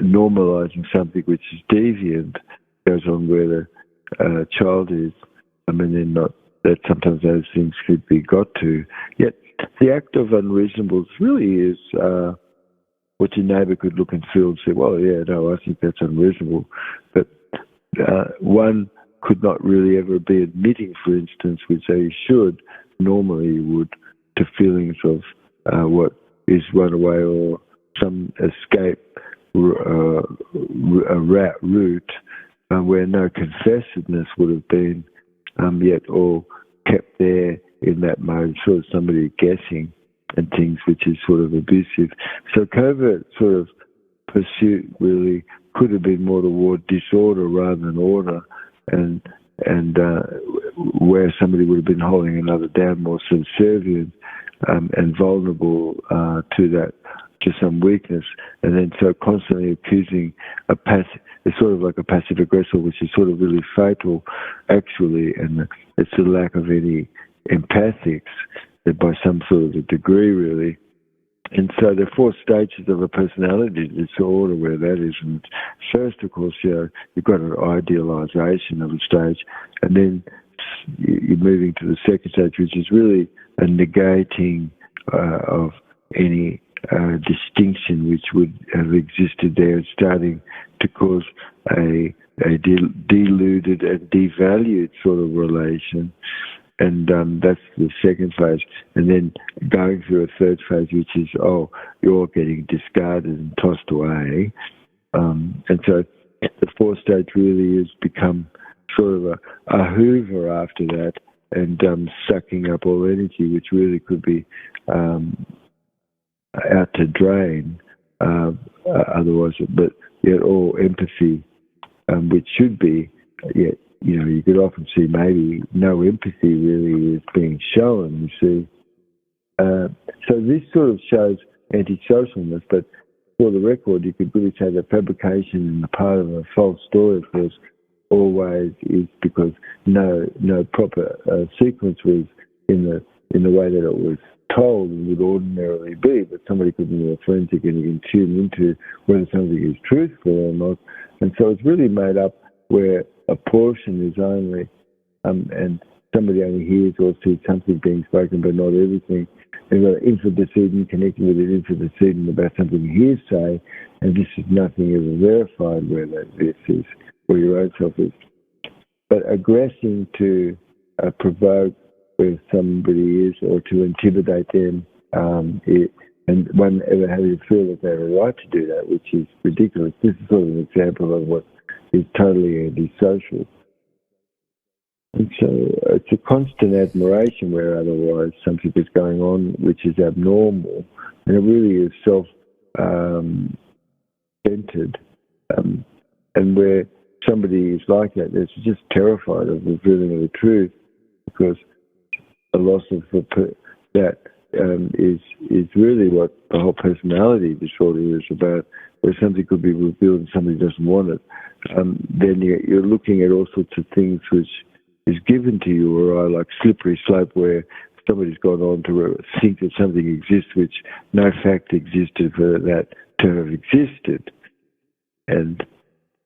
normalising something which is deviant goes on where the child is. Then not that sometimes those things could be got to. Yet the act of unreasonableness really is what your neighbour could look and feel and say, well, yeah, no, I think that's unreasonable. But one could not really ever be admitting, for instance, which they should, normally you would, to feelings of what is run away or some escape route where no confessedness would have been, yet all kept there in that mode, sort of somebody guessing and things, which is sort of abusive. So covert sort of pursuit really could have been more toward disorder rather than order, and where somebody would have been holding another down, more subservient and vulnerable to that, to some weakness, and then so constantly accusing a passive. It's sort of like a passive aggressor, which is sort of really fatal, actually, and it's the lack of any empathics by some sort of a degree, really. And so there are four stages of a personality disorder where that is. And first, of course, you've got an idealisation of a stage, and then you're moving to the second stage, which is really a negating of any distinction which would have existed there, starting to cause a deluded and devalued sort of relation. And that's the second phase. And then going through a third phase, which is, you're getting discarded and tossed away. And so the fourth stage really has become sort of a hoover after that, and sucking up all energy, which really could be out to drain otherwise. But yet all empathy, which should be, yet, you could often see maybe no empathy really is being shown, you see. So this sort of shows antisocialness, but for the record, you could really say that fabrication and the part of a false story, of course, always is because no proper sequence was in the way that it was told and would ordinarily be, but somebody could be more forensic and you can tune into whether something is truthful or not. And so it's really made up where a portion is only, and somebody only hears or sees something being spoken, but not everything. And you've got infodecedent connecting with an infodecedent about something hearsay, and this is nothing ever verified where this is, where your own self is. But aggressing to provoke where somebody is or to intimidate them, and one ever having to feel that they have a right to do that, which is ridiculous. This is sort of an example of what is totally antisocial. And so it's a constant admiration where otherwise something is going on which is abnormal, and it really is self-centered. And where somebody is like that, they're just terrified of revealing the truth, because the loss of that is really what the whole personality disorder is about, where something could be revealed and somebody doesn't want it, then you're looking at all sorts of things which is given to you, or are like slippery slope, where somebody's gone on to think that something exists which no fact existed for that to have existed. And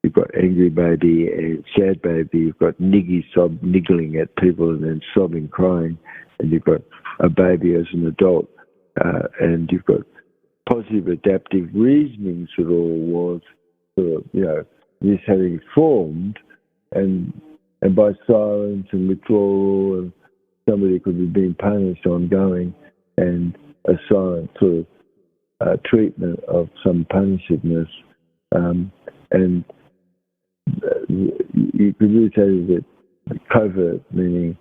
you've got angry baby and sad baby, you've got niggling at people and then sobbing, crying, and you've got a baby as an adult, and you've got positive adaptive reasonings that all was sort of, this having formed, and by silence and withdrawal, and somebody could be being punished ongoing, and a silent sort of treatment of some punishedness, and you could really say that covert, meaning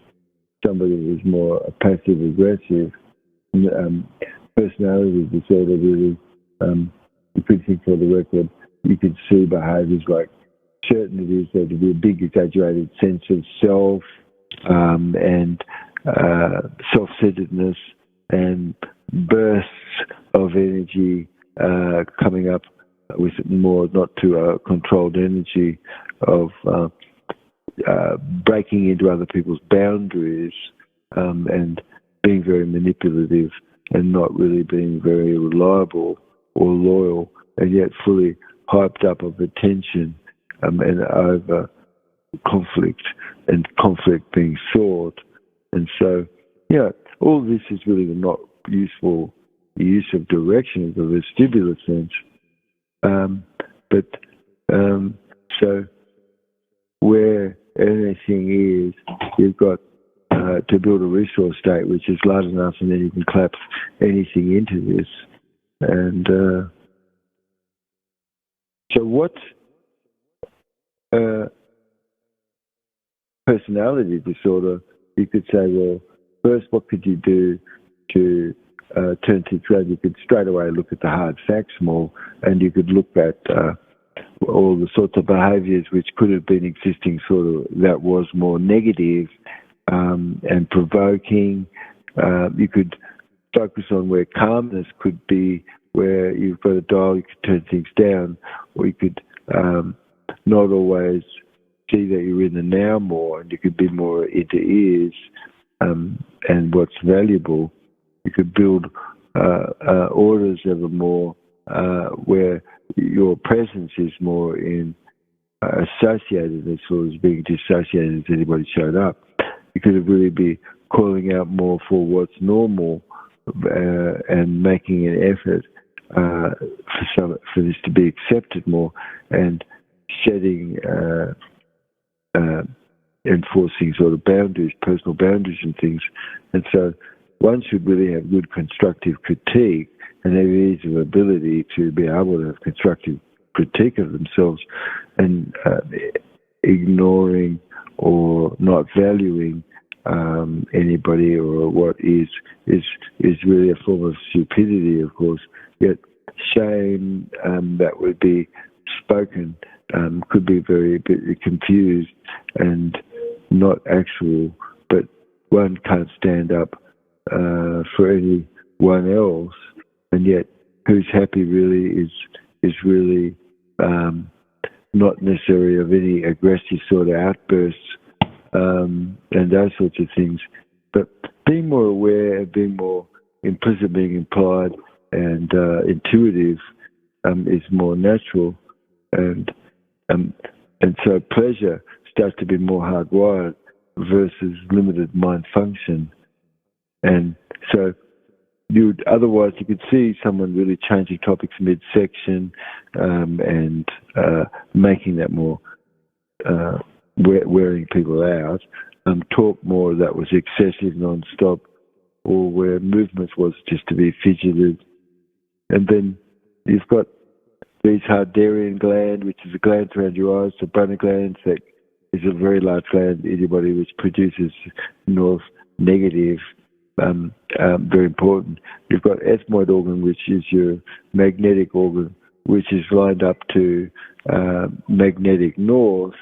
somebody who's more passive aggressive, personality disorder. Really, you could think, for the record, you could see behaviours like certainty, there to be a big exaggerated sense of self, and self-centeredness, and bursts of energy coming up with more not too controlled energy of breaking into other people's boundaries, and being very manipulative, and not really being very reliable or loyal, and yet fully hyped up of attention, and over conflict, and conflict being sought. And so, all this is really not useful use of direction of the vestibular sense. So where anything is, you've got to build a resource state which is large enough, and then you can collapse anything into this. And so what personality disorder, you could say, well, first, what could you do to turn things around? You could straight away look at the hard facts more, and you could look at all the sorts of behaviours which could have been existing, sort of, that was more negative and provoking. You could focus on where calmness could be, where you've got a dial, you could turn things down, or you could not always see that you're in the now more, and you could be more into ears and what's valuable. You could build orders that are more where your presence is more in associated as well as being dissociated as anybody showed up. You could really be calling out more for what's normal and making an effort for this to be accepted more, and shedding, enforcing sort of boundaries, personal boundaries and things. And so one should really have good constructive critique, and have ease of ability to be able to have constructive critique of themselves, and ignoring or not valuing anybody or what is really a form of stupidity, of course. Yet shame that would be spoken could be very confused and not actual, but one can't stand up for anyone else, and yet who's happy really is really not necessarily of any aggressive sort of outbursts and those sorts of things. But being more aware, being more implicit, being implied, and intuitive is more natural, and so pleasure starts to be more hardwired versus limited mind function. And so otherwise you could see someone really changing topics midsection and making that more, wearing people out, talk more that was excessive, non-stop, or where movements was just to be fidgeted. And then you've got these Harderian gland, which is a gland around your eyes, the Brunner glands, that is a very large gland in your body which produces north negative, very important. You've got ethmoid organ, which is your magnetic organ, which is lined up to magnetic north.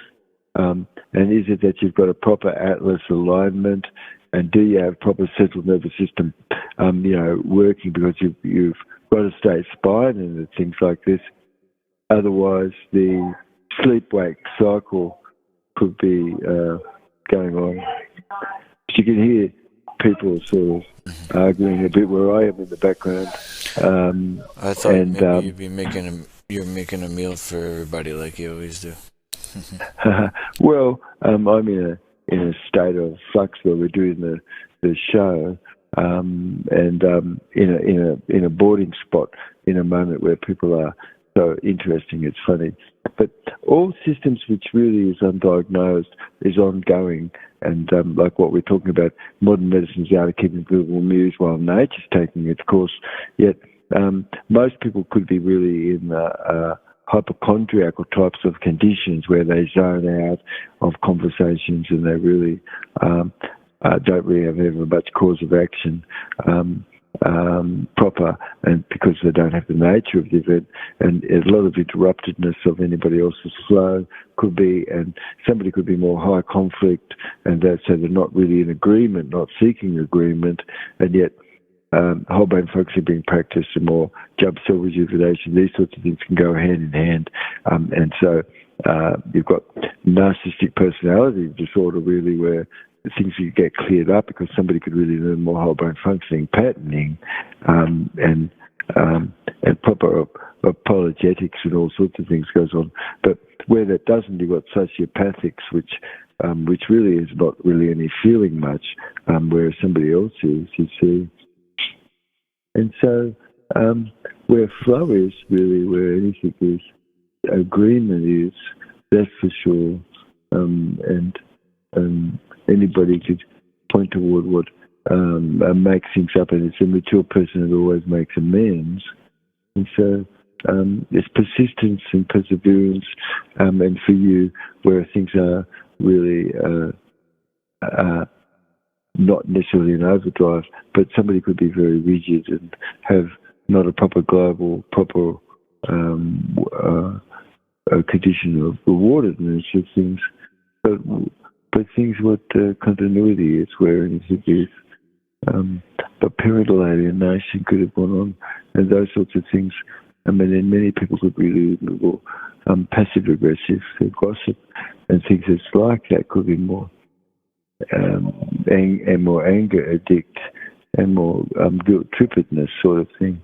And is it that you've got a proper atlas alignment, and do you have proper central nervous system, working, because you've got a straight spine and things like this. otherwise, the sleep-wake cycle could be going on. But you can hear people sort of arguing a bit where I am in the background. I thought maybe you'd be making a meal for everybody like you always do. Well, I'm in a state of flux where we're doing the show, and in a boarding spot in a moment where people are so interesting. It's funny, but all systems which really is undiagnosed is ongoing, and like what we're talking about, modern medicine's out of keeping people amused while nature's taking its course. Yet most people could be really in hypochondriacal types of conditions where they zone out of conversations and they really don't really have ever much cause of action proper, and because they don't have the nature of the event, and a lot of interruptedness of anybody else's flow could be, and somebody could be more high conflict, and so they're not really in agreement, not seeking agreement, and yet whole brain focusing being practiced and more Jubb cell rejuvenation, these sorts of things can go hand in hand. And so you've got narcissistic personality disorder really where things you get cleared up because somebody could really learn more whole brain functioning, patterning, and proper apologetics and all sorts of things goes on. But where that doesn't, you've got sociopathics, which really is not really any feeling much, whereas somebody else is, you see. And so where flow is really where anything is, agreement is, that's for sure. And anybody could point toward what makes things up, and it's a mature person that always makes amends. And so there's persistence and perseverance, and for you, where things are really not necessarily in overdrive, but somebody could be very rigid and have not a proper global, proper condition of rewardedness of things, but things what continuity is, where anything is. But parental alienation could have gone on, and those sorts of things. I mean, and many people could be really more passive-aggressive, gossip, and things that's like that could be more, and more anger addict, and more guilt-trippedness sort of thing.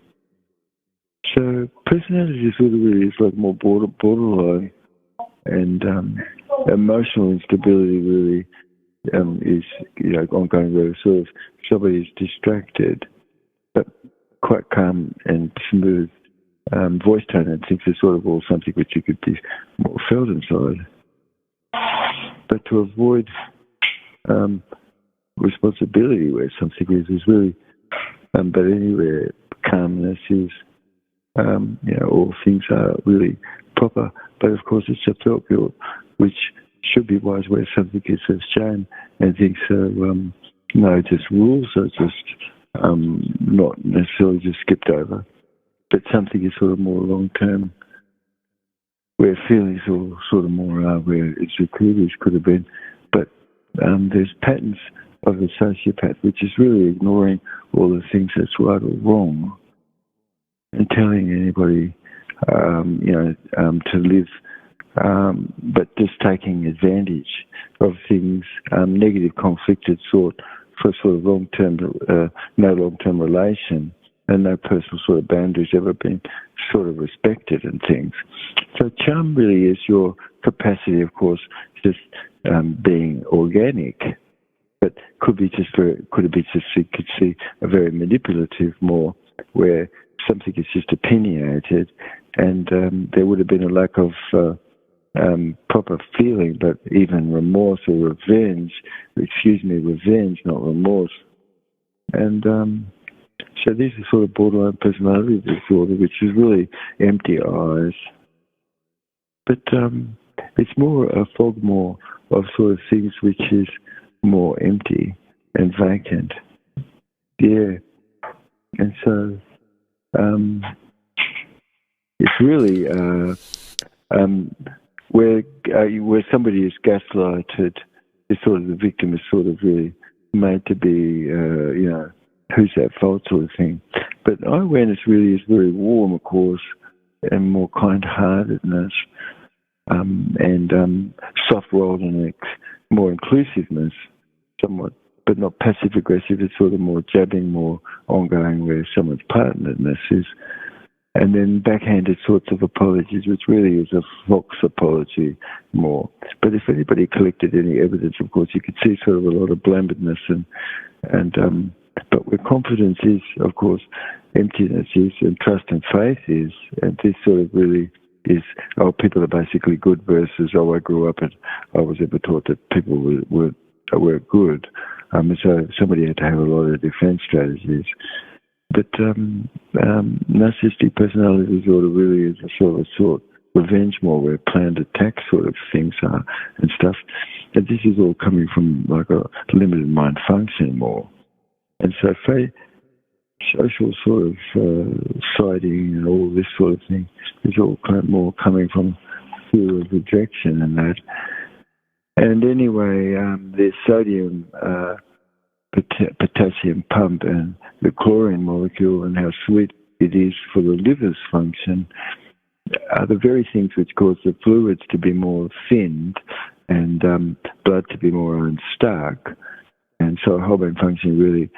So personality disorder really is like more borderline, and emotional instability really is, ongoing where sort of somebody is distracted, but quite calm and smooth voice tone and things are sort of all something which you could be more felt inside. But to avoid responsibility where something is really, but anywhere calmness is, all things are really proper. But of course, it's a felt guilt, which should be wise where something is a shame and things are, just rules are just not necessarily just skipped over. But something is sort of more long-term, where feelings are sort of more where insecurities could have been. But there's patterns of the sociopath, which is really ignoring all the things that's right or wrong and telling anybody, to live, but just taking advantage of things, negative conflicted sort, for sort of long-term, no long-term relation, and no personal sort of boundaries ever been sort of respected and things. So charm really is your capacity, of course, just being organic, but could it be just you could see a very manipulative more, where something is just opinionated, and there would have been a lack of proper feeling, but even remorse or revenge, not remorse. And so these are sort of borderline personality disorder, which is really empty eyes. But it's more a fog more of sort of things which is more empty and vacant. Yeah. And so it's really where somebody is gaslighted, is sort of the victim is sort of really made to be, who's at fault sort of thing. But eye awareness really is very warm, of course, and more kind-heartedness, and soft-worldedness, more inclusiveness, somewhat, but not passive-aggressive. It's sort of more jabbing, more ongoing, where someone's partneredness is. And then backhanded sorts of apologies, which really is a Fox apology more. But if anybody collected any evidence, of course, you could see sort of a lot of blambedness and but where confidence is, of course, emptiness is, and trust and faith is, and this sort of really is, oh, people are basically good versus, oh, I grew up and I was ever taught that people were good. So somebody had to have a lot of defense strategies. But narcissistic personality disorder really is a sort revenge more, where planned attack sort of things are and stuff. And this is all coming from like a limited mind function more. And so social sort of siding and all this sort of thing is all kind of more coming from fear of rejection and that. And anyway, the sodium potassium pump and the chlorine molecule and how sweet it is for the liver's function are the very things which cause the fluids to be more thinned and blood to be more unstuck. And so whole brain function really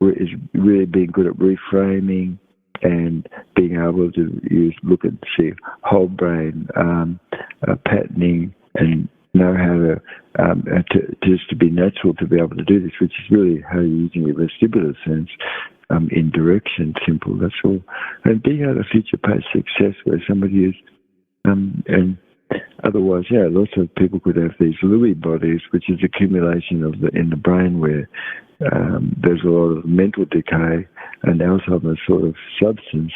is really being good at reframing and being able to look and see whole brain patterning and know how to be natural to be able to do this, which is really how you're using your vestibular sense in direction, simple, that's all. And being able to future-past success where somebody is, and otherwise, yeah, lots of people could have these Lewy bodies, which is accumulation in the brain where there's a lot of mental decay and Alzheimer's sort of substance,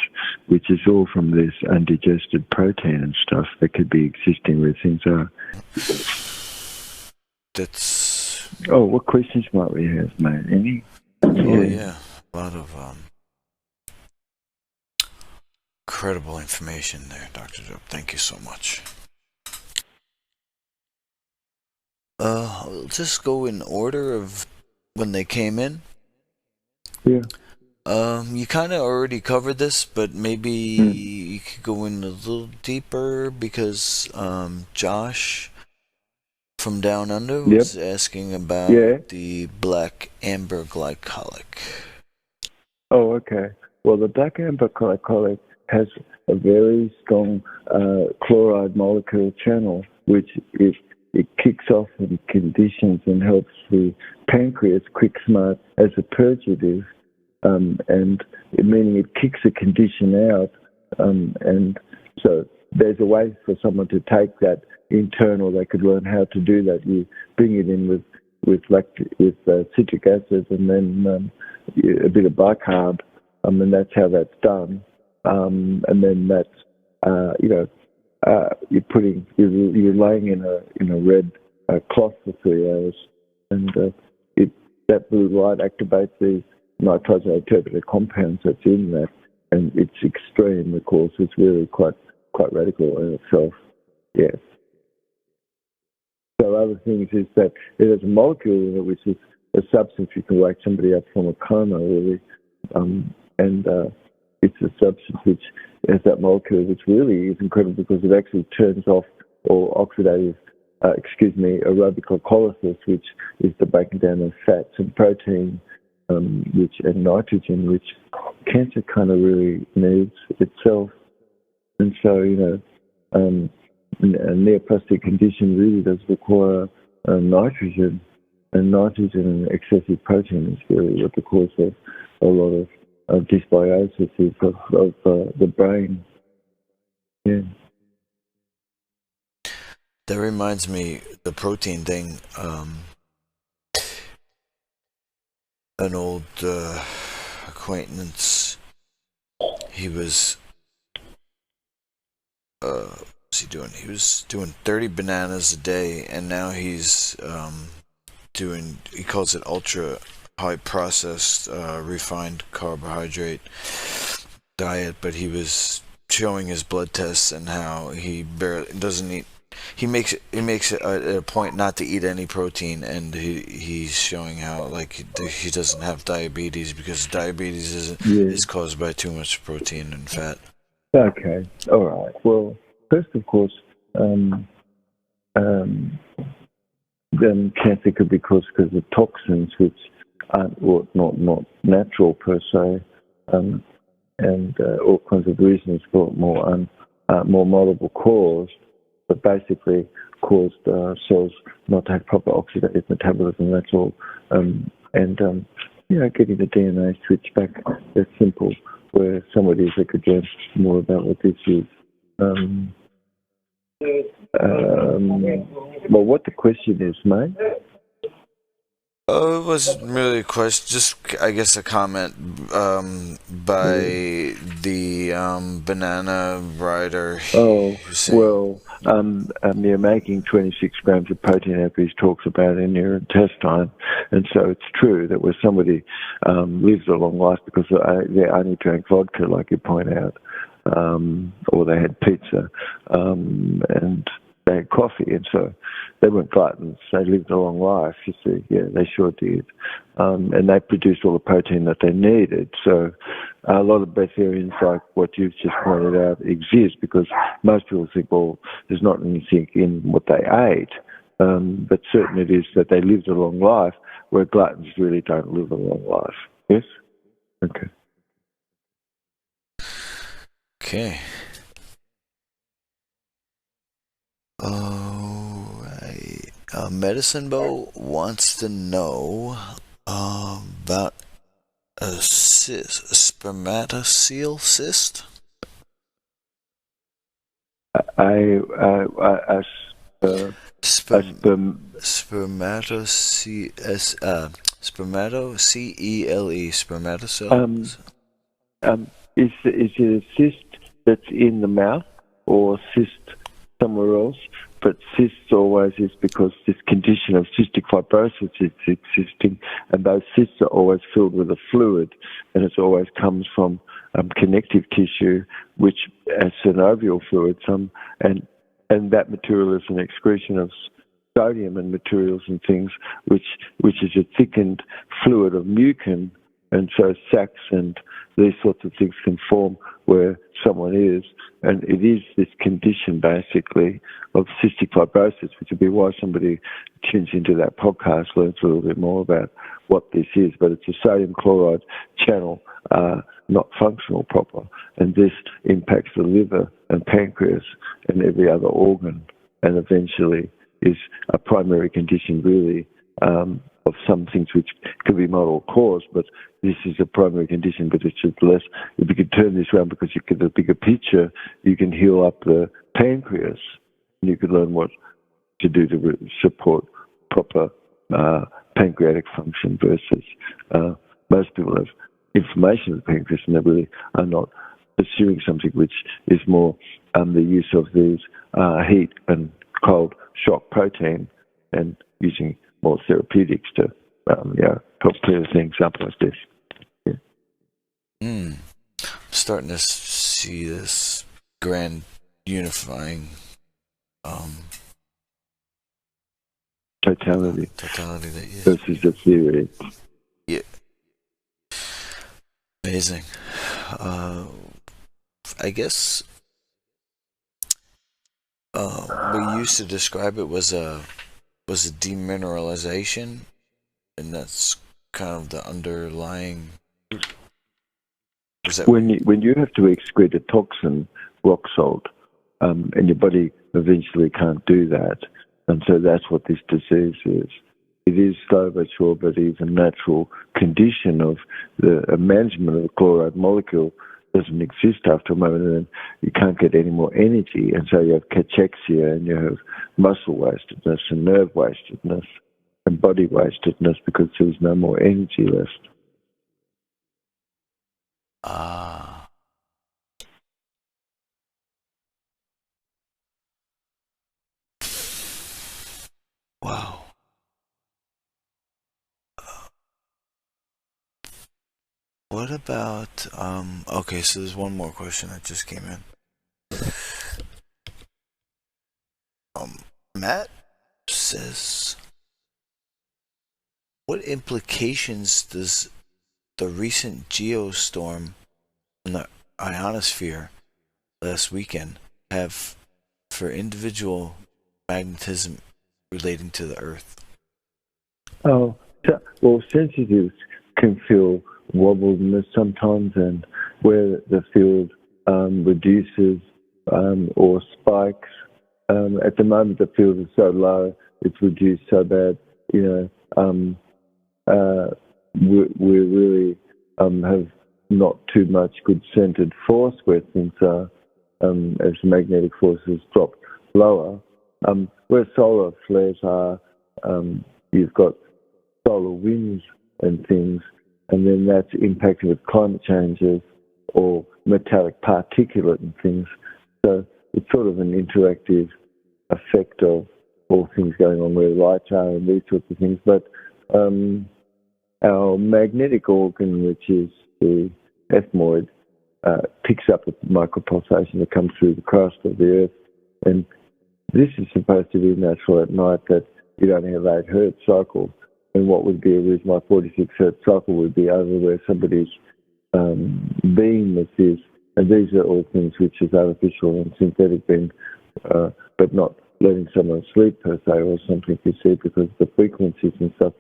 which is all from this undigested protein and stuff that could be existing where things are. That's... Oh, what questions might we have, mate? Any? Oh, yeah. A lot of incredible information there, Dr. Jubb. Thank you so much. I'll just go in order of when they came in. Yeah. You kind of already covered this, but maybe you could go in a little deeper because Josh from Down Under was asking about the black amber glycolic. Oh, okay. Well, the black amber glycolic has a very strong chloride molecule channel, which it kicks off in conditions and helps the pancreas quick smart as a purgative, and meaning it kicks a condition out, and so there's a way for someone to take that internal. They could learn how to do that. You bring it in with citric acid and then a bit of bicarb, and that's how that's done. And then that's you're laying in a red cloth for 3 hours, and that blue light activates these nitrogenate terpene compounds that's in that, and it's extreme. Of course, it's really quite radical in itself. Yes. So other things is that it has a molecule in it, which is a substance you can wake somebody up from a coma, really, and it's a substance which has that molecule, which really is incredible because it actually turns off all oxidative, aerobic glycolysis, which is the breaking down of fats and protein, and nitrogen, which cancer kind of really needs itself. And so, a neoplastic condition really does require nitrogen, and nitrogen and excessive protein is really what the cause of a lot of dysbiosis is of the brain. Yeah. That reminds me, the protein thing, an old acquaintance, he was, what's he doing? He was doing 30 bananas a day, and now he's doing, he calls it ultra high processed, refined carbohydrate diet, but he was showing his blood tests and how he barely doesn't eat. He makes it a point not to eat any protein, and he's showing how he doesn't have diabetes because diabetes is caused by too much protein and fat. Okay. All right. Well, first, of course, then cancer could be caused because of toxins, which aren't or not natural per se, and all kinds of reasons for more multiple cause, but basically caused cells not to have proper oxidative metabolism. That's all, getting the DNA switch back. That's simple. Where somebody that could learn more about what this is. Well, what the question is, mate? Oh, it wasn't really a question, just I guess a comment by the banana writer. Oh, well, you're making 26 grams of protein out of these talks about in your intestine, and so it's true that where somebody lives a long life because they only drank vodka, like you point out, or they had pizza, and they had coffee, and so they weren't gluttons. They lived a long life, you see. Yeah, they sure did. And they produced all the protein that they needed. So a lot of breatharians, like what you've just pointed out, exist because most people think, well, there's not anything in what they ate. But certain it is that they lived a long life, where gluttons really don't live a long life. Yes? Okay. Okay. All right. Medicine Bow wants to know about a cyst, a spermatocele cyst. Spermatocele, spermatocele. Is it a cyst that's in the mouth or cyst somewhere else? But cysts always is because this condition of cystic fibrosis is existing, and those cysts are always filled with a fluid, and it always comes from connective tissue, which as synovial fluid, and that material is an excretion of sodium and materials and things, which is a thickened fluid of mucin, and so sacs and these sorts of things can form where someone is, and it is this condition basically of cystic fibrosis, which would be why somebody tunes into that podcast, learns a little bit more about what this is. But it's a sodium chloride channel not functional proper, and this impacts the liver and pancreas and every other organ, and eventually is a primary condition really of some things which could be model cause, but this is a primary condition, but it's just less. If you could turn this around because you get a bigger picture, you can heal up the pancreas, and you could learn what to do to support proper pancreatic function versus most people have inflammation of the pancreas and they really are not pursuing something which is more the use of these heat and cold shock protein and using more therapeutics to help clear things up like this. Yeah. I'm starting to see this grand unifying totality that you versus the theory. Yeah. Amazing. I guess we used to describe it was a demineralization, and that's kind of the underlying. When you have to excrete a toxin, rock salt, and your body eventually can't do that, and so that's what this disease is. It is slow but sure, but it is a natural condition of the management of the chloride molecule doesn't exist after a moment, and then you can't get any more energy, and so you have cachexia, and you have muscle wastedness and nerve wastedness and body wastedness because there's no more energy left. Wow. What about okay, so there's one more question that just came in. Matt says, what implications does the recent geostorm in the ionosphere last weekend have for individual magnetism relating to the Earth? Oh, well, sensitives can feel wobbliness sometimes, and where the field reduces or spikes. At the moment, the field is so low, it's reduced so bad. We really have not too much good centered force where things are, as magnetic forces drop lower. Where solar flares are, you've got solar winds and things, and then that's impacted with climate changes or metallic particulate and things. So it's sort of an interactive effect of all things going on where lights are and these sorts of things. But our magnetic organ, which is the ethmoid, picks up the micropulsation that comes through the crust of the Earth. And this is supposed to be natural at night, that you don't have 8 Hertz cycles. And what would be a reasonable 46 Hertz cycle would be over where somebody's beingness is. And these are all things which is artificial and synthetic being, but not letting someone sleep per se or something, you see, because the frequencies and stuff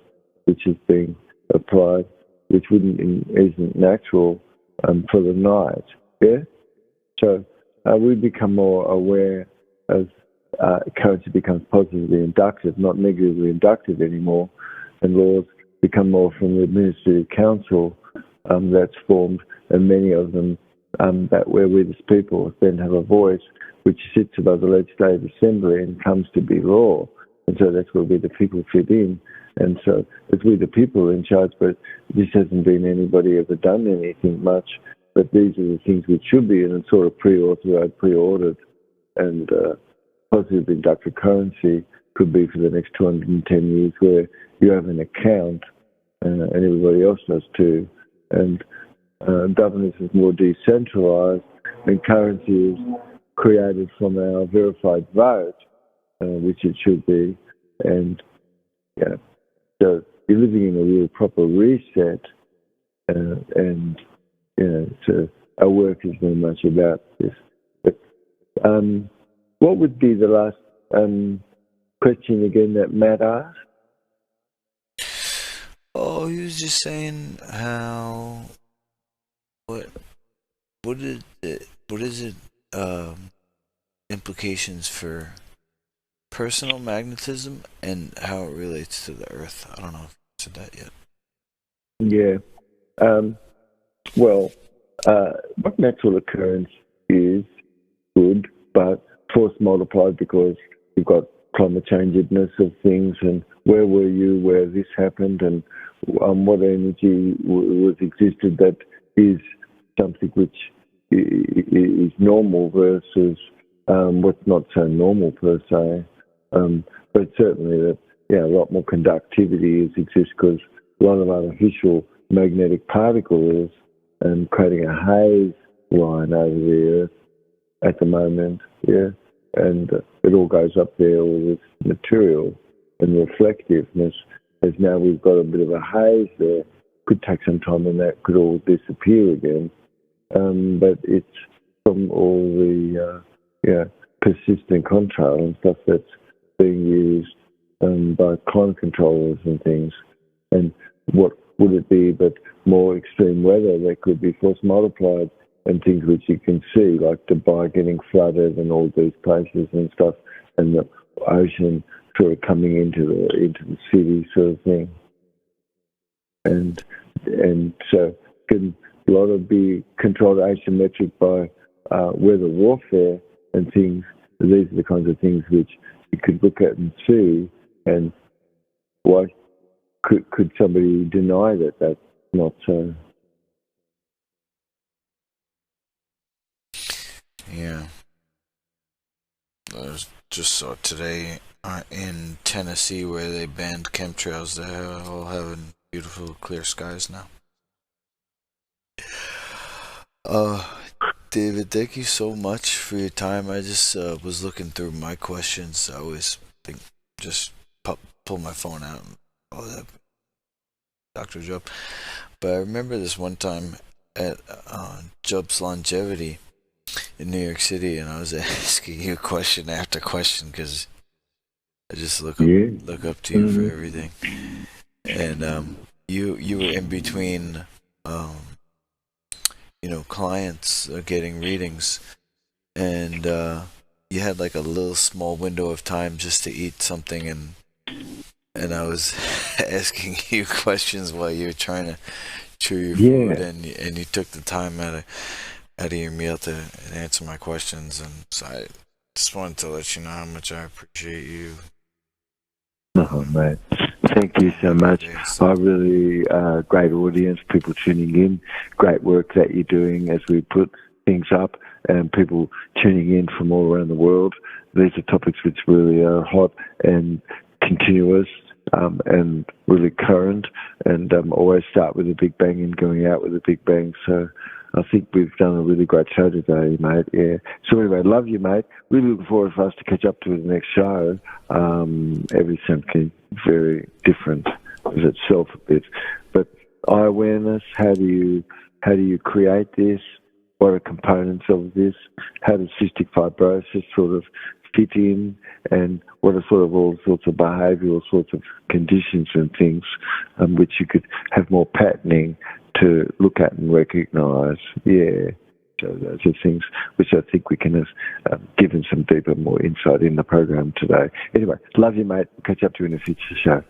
which is being applied, which isn't natural for the night. Yeah? So we become more aware as currency becomes positively inductive, not negatively inductive anymore, and laws become more from the Administrative Council that's formed, and many of them that where we as people then have a voice which sits above the Legislative Assembly and comes to be law. And so that's where we the people fit in. And so it's we the people in charge, but this hasn't been anybody ever done anything much. But these are the things which should be, and it's sort of pre-ordered, and positive inductive currency could be for the next 210 years, where you have an account, and everybody else does too. And governance is more decentralized, and currency is created from our verified vote, which it should be. And yeah, so you're living in a real proper reset, and so our work is very much about this. But what would be the last question again that Matt asked? Oh, he was just saying how what is it implications for personal magnetism and how it relates to the Earth. I don't know if I said that yet. Yeah. Well, what natural occurrence is good, but force multiplied because you've got climate changeedness of things, and where were you where this happened, and what energy was existed that is something which is normal versus what's not so normal per se. But certainly that, a lot more conductivity exists because a lot of artificial magnetic particles and creating a haze line over the Earth at the moment, and it all goes up there, all this material and reflectiveness, as now we've got a bit of a haze there. Could take some time and that could all disappear again. But it's from all the persistent control and stuff that's being used by climate controllers and things. And what would it be but more extreme weather that could be force multiplied, and things which you can see, like Dubai getting flooded and all these places and stuff, and the ocean sort of coming into the city sort of thing. And so can a lot of be controlled asymmetric by weather warfare and things. These are the kinds of things which you could look at and see, and why could somebody deny that that's not so? Yeah. I just saw today in Tennessee where they banned chemtrails. They're all having beautiful clear skies now. David, thank you so much for your time. I just was looking through my questions. I always think just pull my phone out and all that, Dr. Jubb. But I remember this one time at Jubb's Longevity, in New York City, and I was asking you question after question because I just look up to you for everything. And you were in between, um, clients getting readings, and you had like a little small window of time just to eat something, and I was asking you questions while you were trying to chew your food, and you took the time out of your meal to answer my questions, and so I just wanted to let you know how much I appreciate you. Oh, mate. Thank you so much. I really, great audience, people tuning in, great work that you're doing as we put things up, and people tuning in from all around the world. These are topics which really are hot and continuous, and really current, and always start with a big bang and going out with a big bang. So I think we've done a really great show today, mate. Yeah. So anyway, love you, mate. Really looking forward for us to catch up to the next show. Every something very different as itself a bit. But eye awareness, how do you create this? What are components of this? How does cystic fibrosis sort of fit in? And what are sort of all sorts of behavioural sorts of conditions and things which you could have more patterning to look at and recognise? Yeah. So those are things which I think we can have given some deeper, more insight in the program today. Anyway, love you, mate. We'll catch up to you in a future show.